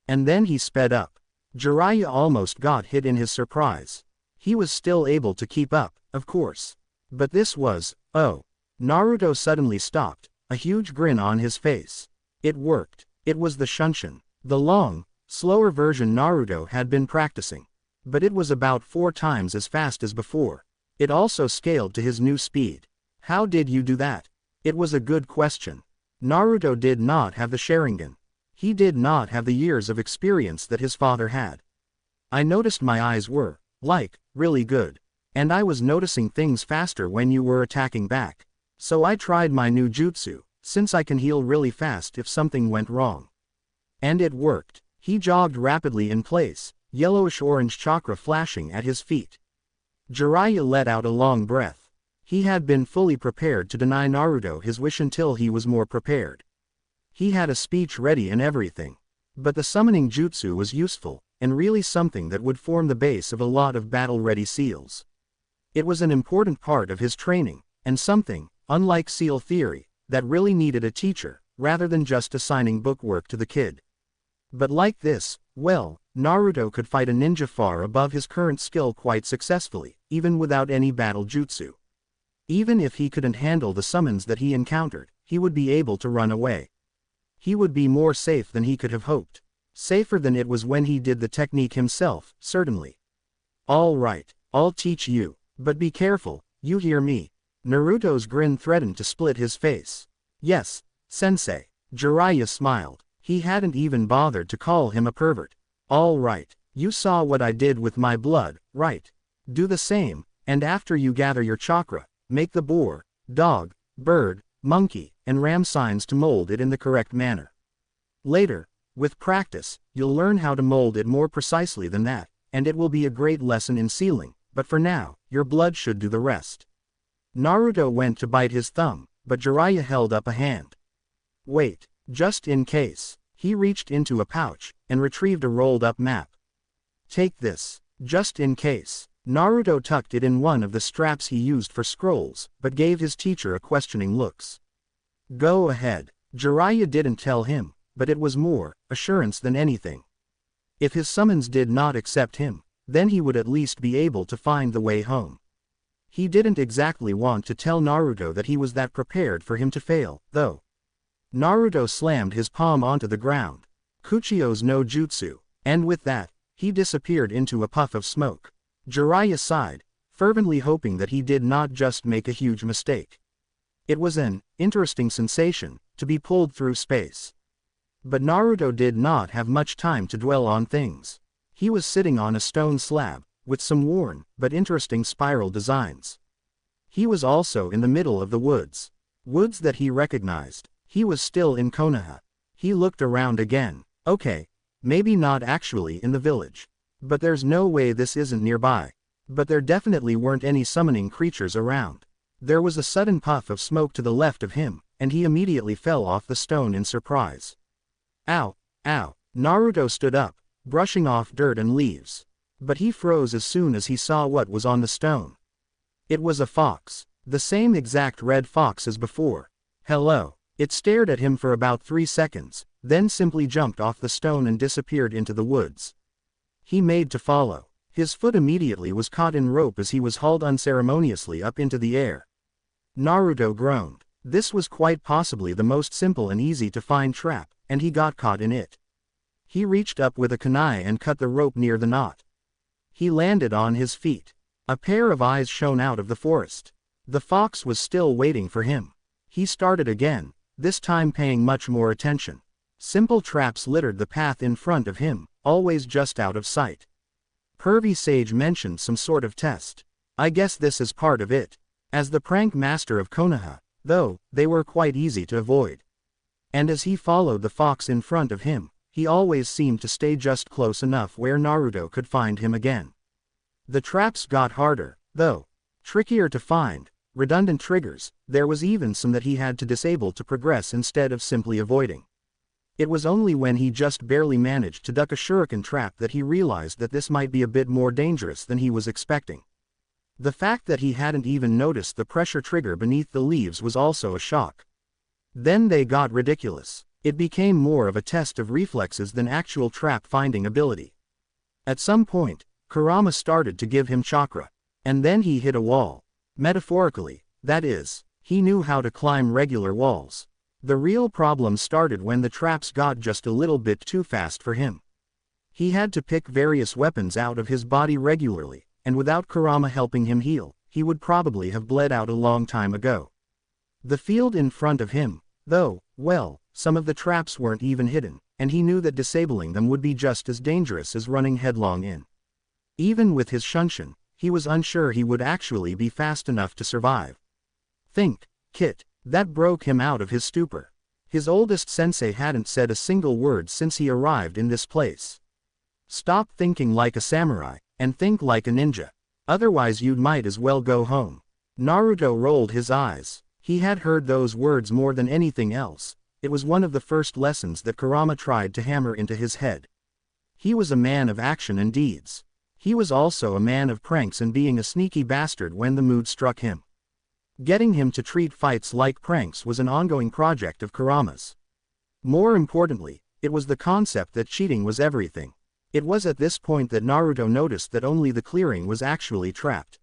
And then he sped up. Jiraiya almost got hit in his surprise. He was still able to keep up, of course. But this was, oh. Naruto suddenly stopped, a huge grin on his face. It worked. It was the Shunshin, the long, slower version Naruto had been practicing. But it was about 4 times as fast as before. It also scaled to his new speed. How did you do that? It was a good question. Naruto did not have the Sharingan. He did not have the years of experience that his father had. I noticed my eyes were, really good. And I was noticing things faster when you were attacking back. So I tried my new jutsu, since I can heal really fast if something went wrong. And it worked. He jogged rapidly in place, yellowish-orange chakra flashing at his feet. Jiraiya let out a long breath. He had been fully prepared to deny Naruto his wish until he was more prepared. He had a speech ready and everything. But the summoning jutsu was useful, and really something that would form the base of a lot of battle-ready seals. It was an important part of his training, and something, unlike seal theory, that really needed a teacher, rather than just assigning bookwork to the kid. But like this, well, Naruto could fight a ninja far above his current skill quite successfully, even without any battle jutsu. Even if he couldn't handle the summons that he encountered, he would be able to run away. He would be more safe than he could have hoped. Safer than it was when he did the technique himself, certainly. All right, I'll teach you, but be careful, you hear me? Naruto's grin threatened to split his face. Yes, sensei. Jiraiya smiled. He hadn't even bothered to call him a pervert. All right, you saw what I did with my blood, right? Do the same, and after you gather your chakra, make the boar, dog, bird, monkey, and ram signs to mold it in the correct manner. Later, with practice, you'll learn how to mold it more precisely than that, and it will be a great lesson in sealing, but for now, your blood should do the rest. Naruto went to bite his thumb, but Jiraiya held up a hand. Wait, just in case. He reached into a pouch, and retrieved a rolled-up map. Take this, just in case. Naruto tucked it in one of the straps he used for scrolls, but gave his teacher a questioning looks. Go ahead. Jiraiya didn't tell him, but it was more assurance than anything. If his summons did not accept him, then he would at least be able to find the way home. He didn't exactly want to tell Naruto that he was that prepared for him to fail, though. Naruto slammed his palm onto the ground. Kuchio's no jutsu, and with that, he disappeared into a puff of smoke. Jiraiya sighed, fervently hoping that he did not just make a huge mistake. It was an interesting sensation to be pulled through space. But Naruto did not have much time to dwell on things. He was sitting on a stone slab, with some worn but interesting spiral designs. He was also in the middle of the woods. Woods that he recognized. He was still in Konoha. He looked around again. Okay, maybe not actually in the village. But there's no way this isn't nearby. But there definitely weren't any summoning creatures around. There was a sudden puff of smoke to the left of him, and he immediately fell off the stone in surprise. Ow, ow. Naruto stood up, brushing off dirt and leaves. But he froze as soon as he saw what was on the stone. It was a fox. The same exact red fox as before. Hello. It stared at him for about 3 seconds, then simply jumped off the stone and disappeared into the woods. He made to follow. His foot immediately was caught in rope as he was hauled unceremoniously up into the air. Naruto groaned. This was quite possibly the most simple and easy to find trap, and he got caught in it. He reached up with a kunai and cut the rope near the knot. He landed on his feet. A pair of eyes shone out of the forest. The fox was still waiting for him. He started again, this time paying much more attention. Simple traps littered the path in front of him, always just out of sight. Pervy Sage mentioned some sort of test. I guess this is part of it. As the prank master of Konoha, though, they were quite easy to avoid. And as he followed the fox in front of him, he always seemed to stay just close enough where Naruto could find him again. The traps got harder, though. Trickier to find, redundant triggers, there was even some that he had to disable to progress instead of simply avoiding. It was only when he just barely managed to duck a shuriken trap that he realized that this might be a bit more dangerous than he was expecting. The fact that he hadn't even noticed the pressure trigger beneath the leaves was also a shock. Then they got ridiculous. It became more of a test of reflexes than actual trap-finding ability. At some point, Kurama started to give him chakra. And then he hit a wall. Metaphorically, that is, he knew how to climb regular walls. The real problem started when the traps got just a little bit too fast for him. He had to pick various weapons out of his body regularly, and without Kurama helping him heal, he would probably have bled out a long time ago. The field in front of him, though, well, some of the traps weren't even hidden, and he knew that disabling them would be just as dangerous as running headlong in. Even with his shunshin, he was unsure he would actually be fast enough to survive. Think, Kit, that broke him out of his stupor. His oldest sensei hadn't said a single word since he arrived in this place. Stop thinking like a samurai, and think like a ninja. Otherwise you might as well go home. Naruto rolled his eyes. He had heard those words more than anything else. It was one of the first lessons that Kurama tried to hammer into his head. He was a man of action and deeds. He was also a man of pranks and being a sneaky bastard when the mood struck him. Getting him to treat fights like pranks was an ongoing project of Kurama's. More importantly, it was the concept that cheating was everything. It was at this point that Naruto noticed that only the clearing was actually trapped.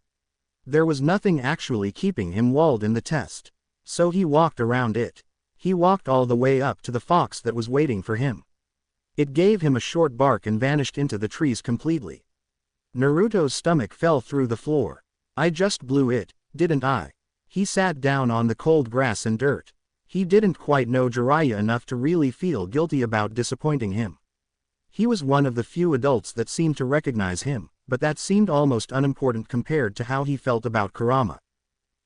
There was nothing actually keeping him walled in the test. So he walked around it. He walked all the way up to the fox that was waiting for him. It gave him a short bark and vanished into the trees completely. Naruto's stomach fell through the floor. I just blew it, didn't I? He sat down on the cold grass and dirt. He didn't quite know Jiraiya enough to really feel guilty about disappointing him. He was one of the few adults that seemed to recognize him, but that seemed almost unimportant compared to how he felt about Kurama.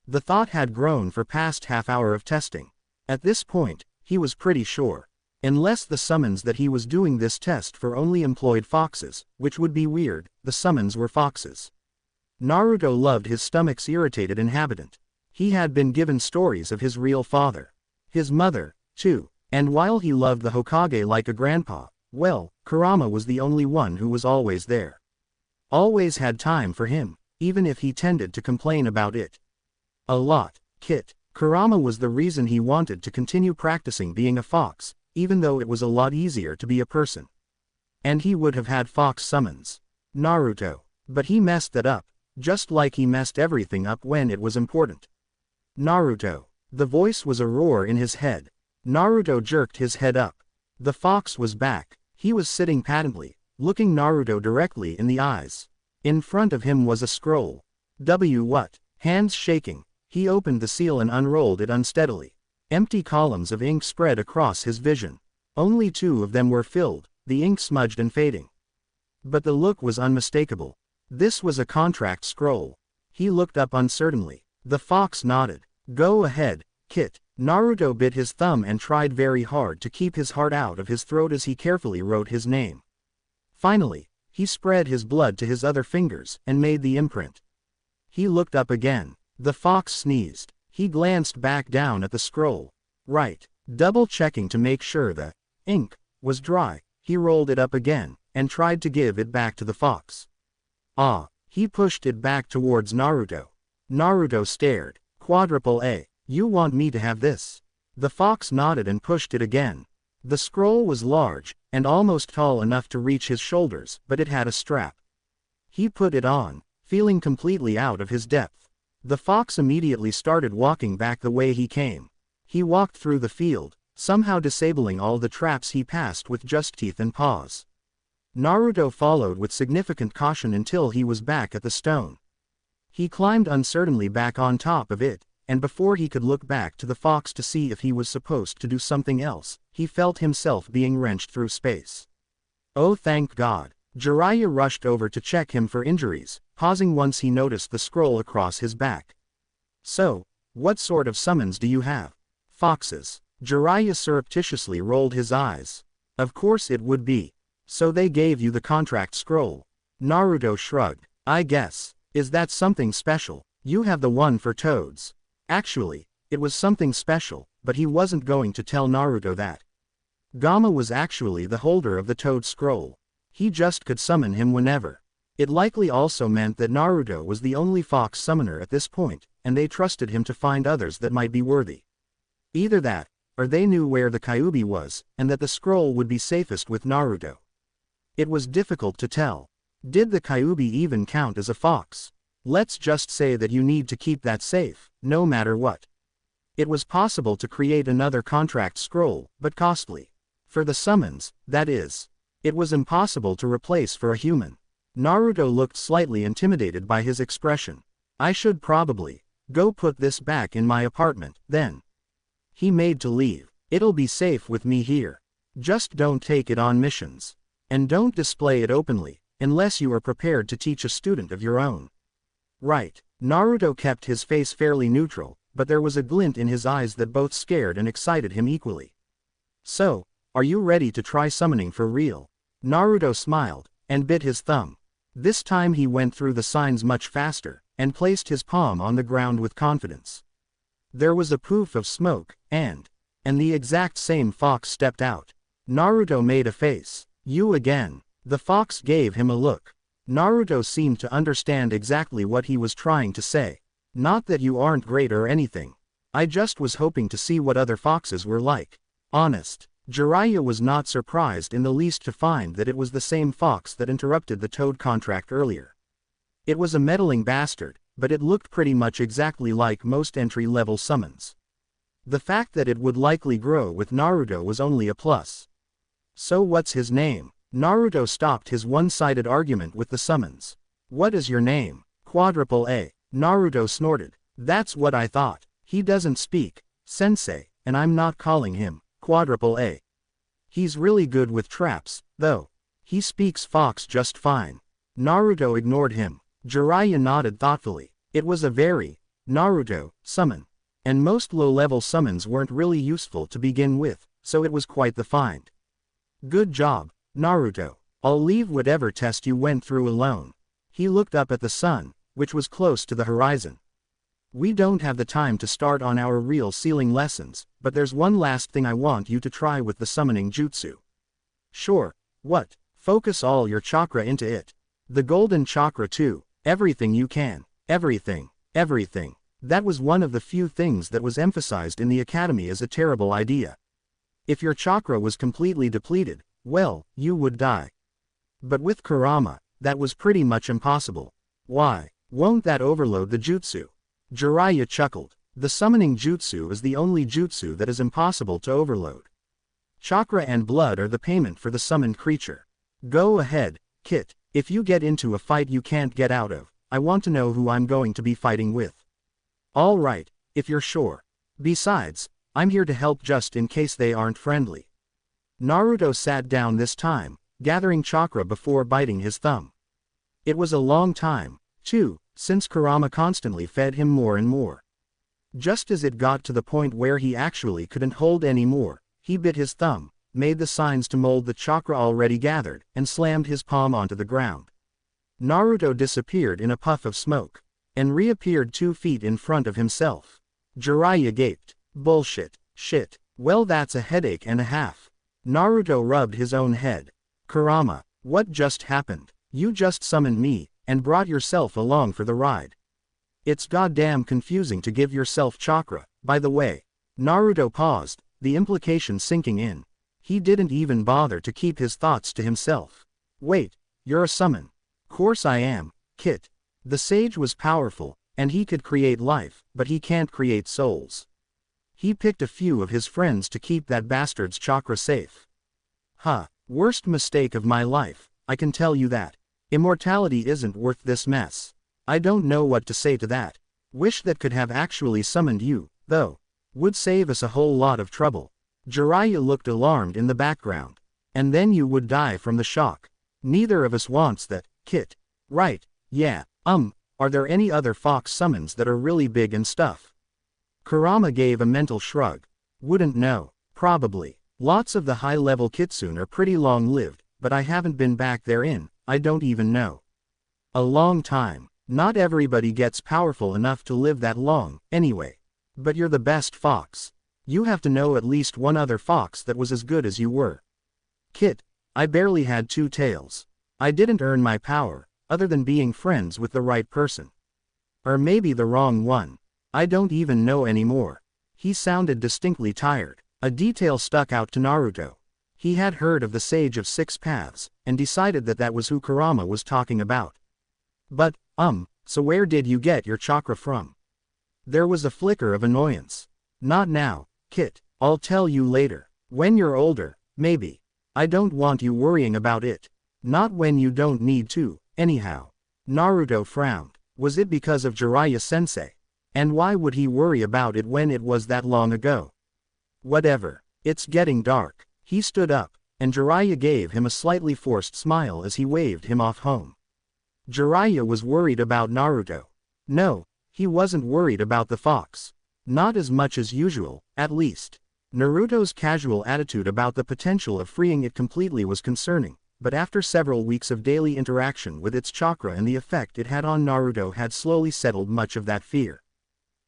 The thought had grown for past half-hour of testing. At this point, he was pretty sure. Unless the summons that he was doing this test for only employed foxes, which would be weird, the summons were foxes. Naruto loved his stomach's irritated inhabitant. He had been given stories of his real father. His mother, too, and while he loved the Hokage like a grandpa, well, Kurama was the only one who was always there. Always had time for him, even if he tended to complain about it a lot. Kurama was the reason he wanted to continue practicing being a fox, even though it was a lot easier to be a person. And he would have had fox summons Naruto. But he messed that up, just like he messed everything up when it was important. Naruto. The voice was a roar in his head. Naruto jerked his head up. The fox was back. He was sitting patently, looking Naruto directly in the eyes. In front of him was a scroll. What? Hands shaking, he opened the seal and unrolled it unsteadily. Empty columns of ink spread across his vision. Only 2 of them were filled, the ink smudged and fading. But the look was unmistakable. This was a contract scroll. He looked up uncertainly. The fox nodded. Go ahead, Kit. Naruto bit his thumb and tried very hard to keep his heart out of his throat as he carefully wrote his name. Finally, he spread his blood to his other fingers and made the imprint. He looked up again. The fox sneezed. He glanced back down at the scroll. Right. Double-checking to make sure the ink was dry, he rolled it up again and tried to give it back to the fox. He pushed it back towards Naruto. Naruto stared. A. You want me to have this? The fox nodded and pushed it again. The scroll was large, and almost tall enough to reach his shoulders, but it had a strap. He put it on, feeling completely out of his depth. The fox immediately started walking back the way he came. He walked through the field, somehow disabling all the traps he passed with just teeth and paws. Naruto followed with significant caution until he was back at the stone. He climbed uncertainly back on top of it, and before he could look back to the fox to see if he was supposed to do something else, he felt himself being wrenched through space. Oh, thank God. Jiraiya rushed over to check him for injuries, pausing once he noticed the scroll across his back. So, what sort of summons do you have? Foxes. Jiraiya surreptitiously rolled his eyes. Of course it would be. So they gave you the contract scroll. Naruto shrugged. I guess. Is that something special? You have the one for toads. Actually, it was something special, but he wasn't going to tell Naruto that. Gamma was actually the holder of the toad scroll. He just could summon him whenever. It likely also meant that Naruto was the only fox summoner at this point, and they trusted him to find others that might be worthy. Either that, or they knew where the Kyuubi was, and that the scroll would be safest with Naruto. It was difficult to tell. Did the Kyuubi even count as a fox? Let's just say that you need to keep that safe, no matter what. It was possible to create another contract scroll, but costly. For the summons, that is. It was impossible to replace for a human. Naruto looked slightly intimidated by his expression. I should probably go put this back in my apartment, then. He made to leave. It'll be safe with me here. Just don't take it on missions. And don't display it openly, unless you are prepared to teach a student of your own. Right. Naruto kept his face fairly neutral, but there was a glint in his eyes that both scared and excited him equally. So, are you ready to try summoning for real? Naruto smiled, and bit his thumb. This time he went through the signs much faster, and placed his palm on the ground with confidence. There was a poof of smoke, and the exact same fox stepped out. Naruto made a face. You again. The fox gave him a look. Naruto seemed to understand exactly what he was trying to say. Not that you aren't great or anything. I just was hoping to see what other foxes were like. Honest. Jiraiya was not surprised in the least to find that it was the same fox that interrupted the toad contract earlier. It was a meddling bastard, but it looked pretty much exactly like most entry-level summons. The fact that it would likely grow with Naruto was only a plus. So what's his name? Naruto stopped his one-sided argument with the summons. What is your name? A. Naruto snorted. That's what I thought. He doesn't speak. Sensei. and I'm not calling him quadruple A. He's really good with traps, though. He speaks fox just fine. Naruto ignored him. Jiraiya nodded thoughtfully. It was a very Naruto summon. And most low-level summons weren't really useful to begin with, so it was quite the find. Good job, Naruto. I'll leave whatever test you went through alone. He looked up at the sun, which was close to the horizon. We don't have the time to start on our real sealing lessons, but there's one last thing I want you to try with the summoning jutsu. Sure, what? Focus all your chakra into it. The golden chakra too, everything you can, everything, everything. That was one of the few things that was emphasized in the academy as a terrible idea. If your chakra was completely depleted, well, you would die. But with Kurama, that was pretty much impossible. Why? Won't that overload the jutsu? Jiraiya chuckled. The summoning jutsu is the only jutsu that is impossible to overload. Chakra and blood are the payment for the summoned creature. Go ahead, Kit. If you get into a fight you can't get out of, I want to know who I'm going to be fighting with. All right, if you're sure. Besides, I'm here to help just in case they aren't friendly. Naruto sat down this time, gathering chakra before biting his thumb. It was a long time, too, since Kurama constantly fed him more and more. Just as it got to the point where he actually couldn't hold any more, he bit his thumb, made the signs to mold the chakra already gathered, and slammed his palm onto the ground. Naruto disappeared in a puff of smoke, and reappeared 2 feet in front of himself. Jiraiya gaped. Bullshit. Shit. Well, that's a headache and a half. Naruto rubbed his own head. Kurama, what just happened? You just summoned me, and brought yourself along for the ride. It's goddamn confusing to give yourself chakra, by the way. Naruto paused, the implication sinking in. He didn't even bother to keep his thoughts to himself. Wait, you're a summon. Course I am, Kit. The sage was powerful, and he could create life, but he can't create souls. He picked a few of his friends to keep that bastard's chakra safe. Huh, worst mistake of my life, I can tell you that. Immortality isn't worth this mess. I don't know what to say to that. Wish that could have actually summoned you, though. Would save us a whole lot of trouble. Jiraiya looked alarmed in the background. And then you would die from the shock. Neither of us wants that, Kit. Right, yeah. Are there any other fox summons that are really big and stuff? Kurama gave a mental shrug. Wouldn't know. Probably. Lots of the high-level kitsune are pretty long-lived, but I haven't been back there in, I don't even know. A long time. Not everybody gets powerful enough to live that long, anyway. But you're the best fox. You have to know at least one other fox that was as good as you were. Kit, I barely had 2 tails. I didn't earn my power, other than being friends with the right person. Or maybe the wrong one. I don't even know anymore. He sounded distinctly tired. A detail stuck out to Naruto. He had heard of the Sage of 6 Paths, and decided that that was who Kurama was talking about. But, so where did you get your chakra from? There was a flicker of annoyance. Not now, Kit. I'll tell you later. When you're older, maybe. I don't want you worrying about it. Not when you don't need to, anyhow. Naruto frowned. Was it because of Jiraiya-sensei? And why would he worry about it when it was that long ago? Whatever. It's getting dark. He stood up, and Jiraiya gave him a slightly forced smile as he waved him off home. Jiraiya was worried about Naruto. No, he wasn't worried about the fox. Not as much as usual, at least. Naruto's casual attitude about the potential of freeing it completely was concerning, but after several weeks of daily interaction with its chakra and the effect it had on Naruto had slowly settled much of that fear.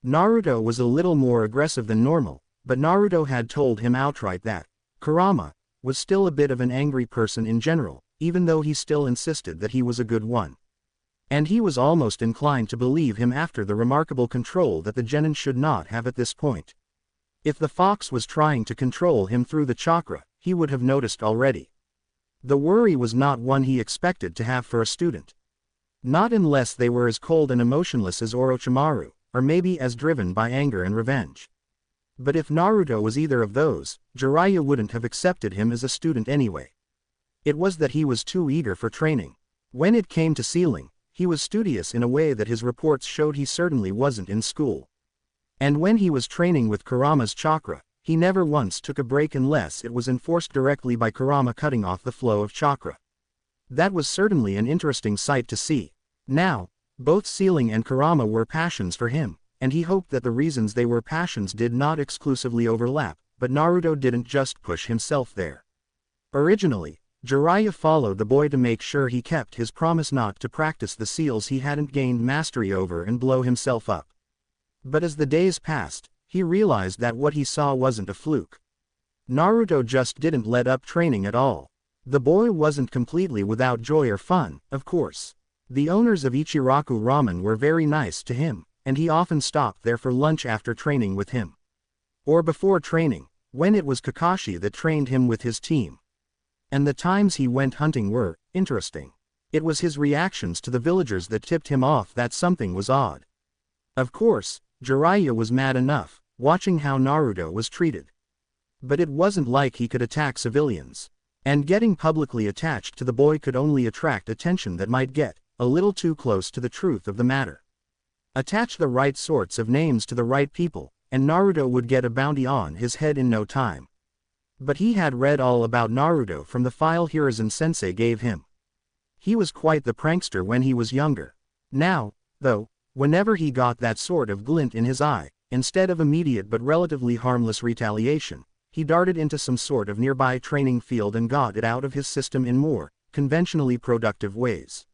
Naruto was a little more aggressive than normal, but Naruto had told him outright that Kurama was still a bit of an angry person in general, even though he still insisted that he was a good one. And he was almost inclined to believe him after the remarkable control that the genin should not have at this point. If the fox was trying to control him through the chakra, he would have noticed already. The worry was not one he expected to have for a student. Not unless they were as cold and emotionless as Orochimaru, or maybe as driven by anger and revenge. But if Naruto was either of those, Jiraiya wouldn't have accepted him as a student anyway. It was that he was too eager for training. When it came to sealing, he was studious in a way that his reports showed he certainly wasn't in school. And when he was training with Kurama's chakra, he never once took a break unless it was enforced directly by Kurama cutting off the flow of chakra. That was certainly an interesting sight to see. Now, both sealing and Kurama were passions for him, and he hoped that the reasons they were passions did not exclusively overlap, but Naruto didn't just push himself there. Originally, Jiraiya followed the boy to make sure he kept his promise not to practice the seals he hadn't gained mastery over and blow himself up. But as the days passed, he realized that what he saw wasn't a fluke. Naruto just didn't let up training at all. The boy wasn't completely without joy or fun, of course. The owners of Ichiraku Ramen were very nice to him, and he often stopped there for lunch after training with him. Or before training, when it was Kakashi that trained him with his team. And the times he went hunting were interesting. It was his reactions to the villagers that tipped him off that something was odd. Of course, Jiraiya was mad enough, watching how Naruto was treated. But it wasn't like he could attack civilians. And getting publicly attached to the boy could only attract attention that might get a little too close to the truth of the matter. Attach the right sorts of names to the right people, and Naruto would get a bounty on his head in no time. But he had read all about Naruto from the file Hiruzen-sensei gave him. He was quite the prankster when he was younger. Now, though, whenever he got that sort of glint in his eye, instead of immediate but relatively harmless retaliation, he darted into some sort of nearby training field and got it out of his system in more conventionally productive ways.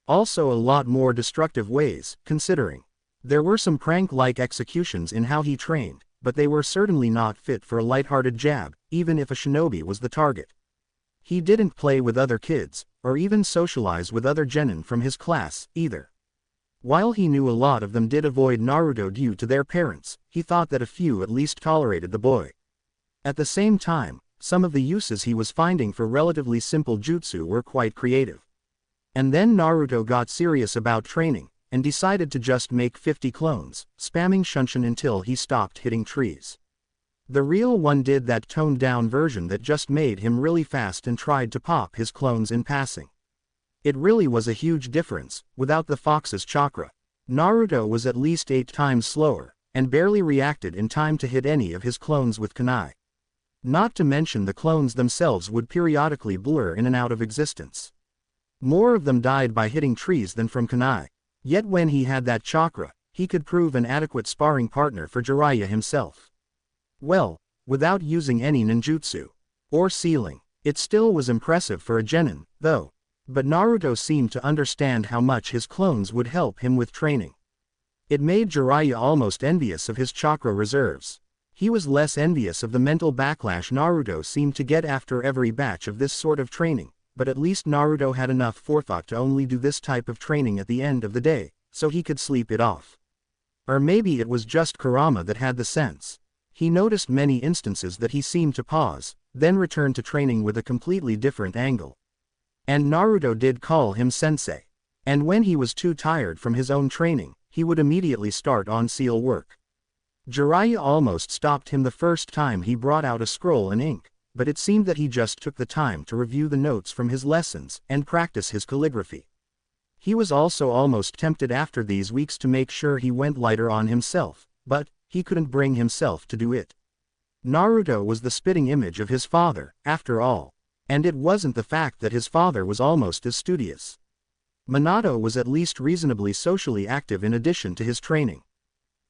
Also a lot more destructive ways, considering. There were some prank-like executions in how he trained, but they were certainly not fit for a light-hearted jab, even if a shinobi was the target. He didn't play with other kids, or even socialize with other genin from his class, either. While he knew a lot of them did avoid Naruto due to their parents, he thought that a few at least tolerated the boy. At the same time, some of the uses he was finding for relatively simple jutsu were quite creative. And then Naruto got serious about training, and decided to just make 50 clones, spamming Shunshin until he stopped hitting trees. The real one did that toned-down version that just made him really fast and tried to pop his clones in passing. It really was a huge difference. Without the fox's chakra, Naruto was at least 8 times slower, and barely reacted in time to hit any of his clones with kunai. Not to mention the clones themselves would periodically blur in and out of existence. More of them died by hitting trees than from kunai. Yet when he had that chakra, he could prove an adequate sparring partner for Jiraiya himself. Well, without using any ninjutsu or sealing, it still was impressive for a genin, though. But Naruto seemed to understand how much his clones would help him with training. It made Jiraiya almost envious of his chakra reserves. He was less envious of the mental backlash Naruto seemed to get after every batch of this sort of training, but at least Naruto had enough forethought to only do this type of training at the end of the day, so he could sleep it off. Or maybe it was just Kurama that had the sense. He noticed many instances that he seemed to pause, then return to training with a completely different angle. And Naruto did call him sensei. And when he was too tired from his own training, he would immediately start on seal work. Jiraiya almost stopped him the first time he brought out a scroll and ink, but it seemed that he just took the time to review the notes from his lessons and practice his calligraphy. He was also almost tempted after these weeks to make sure he went lighter on himself, but he couldn't bring himself to do it. Naruto was the spitting image of his father, after all. And it wasn't the fact that his father was almost as studious. Minato was at least reasonably socially active in addition to his training.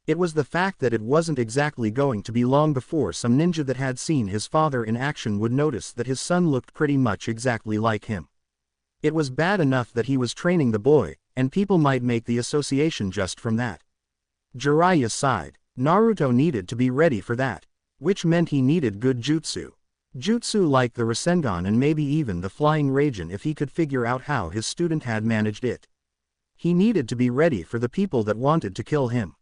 It was the fact that it wasn't exactly going to be long before some ninja that had seen his father in action would notice that his son looked pretty much exactly like him. It was bad enough that he was training the boy, and people might make the association just from that. Jiraiya sighed. Naruto needed to be ready for that, which meant he needed good jutsu. Jutsu like the Rasengan and maybe even the Flying Raijin if he could figure out how his student had managed it. He needed to be ready for the people that wanted to kill him.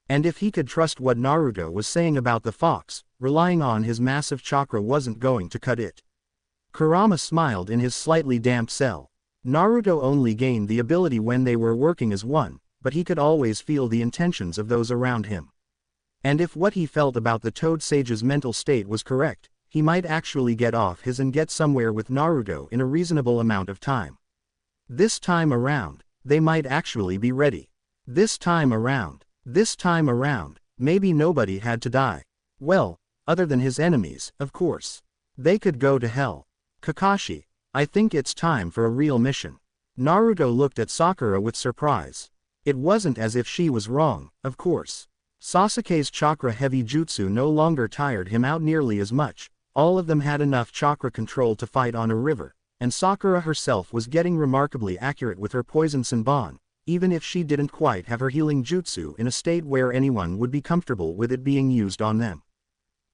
And if he could trust what Naruto was saying about the fox, relying on his massive chakra wasn't going to cut it. Kurama smiled in his slightly damp cell. Naruto only gained the ability when they were working as one, but he could always feel the intentions of those around him. And if what he felt about the Toad Sage's mental state was correct, he might actually get off his and get somewhere with Naruto in a reasonable amount of time. This time around, they might actually be ready. This time around, maybe nobody had to die. Well, other than his enemies, of course. They could go to hell. Kakashi, I think it's time for a real mission. Naruto looked at Sakura with surprise. It wasn't as if she was wrong, of course. Sasuke's chakra-heavy jutsu no longer tired him out nearly as much. All of them had enough chakra control to fight on a river, and Sakura herself was getting remarkably accurate with her poison Senbon, even if she didn't quite have her healing jutsu in a state where anyone would be comfortable with it being used on them.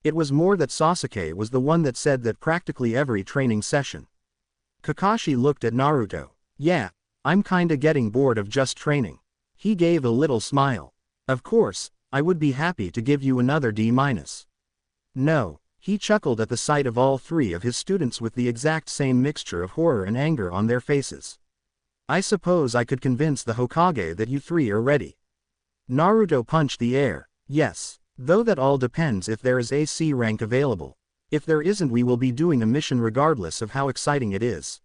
It was more that Sasuke was the one that said that practically every training session. Kakashi looked at Naruto. Yeah, I'm kinda getting bored of just training. He gave a little smile. Of course, I would be happy to give you another D-. No, he chuckled at the sight of all three of his students with the exact same mixture of horror and anger on their faces. I suppose I could convince the Hokage that you three are ready. Naruto punched the air. Yes, though that all depends if there is a C rank available. If there isn't, we will be doing a mission regardless of how exciting it is.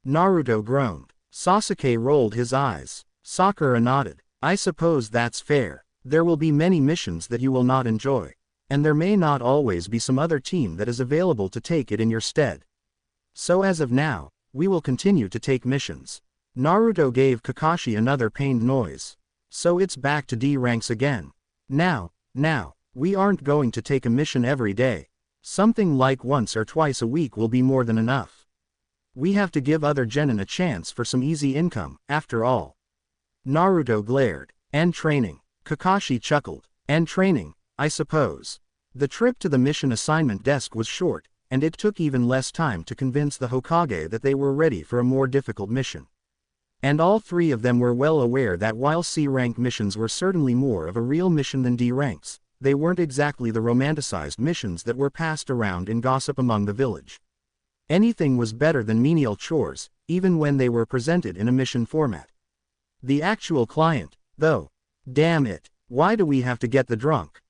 Naruto groaned. Sasuke rolled his eyes. Sakura nodded. I suppose that's fair. There will be many missions that you will not enjoy. And there may not always be some other team that is available to take it in your stead. So as of now, we will continue to take missions. Naruto gave Kakashi another pained noise. So it's back to D ranks again. Now, we aren't going to take a mission every day. Something like once or twice a week will be more than enough. We have to give other genin a chance for some easy income, after all. Naruto glared. And training. Kakashi chuckled. And training, I suppose. The trip to the mission assignment desk was short, and it took even less time to convince the Hokage that they were ready for a more difficult mission. And all three of them were well aware that while C-rank missions were certainly more of a real mission than D ranks, they weren't exactly the romanticized missions that were passed around in gossip among the village. Anything was better than menial chores, even when they were presented in a mission format. The actual client, though. Damn it, why do we have to get the drunk?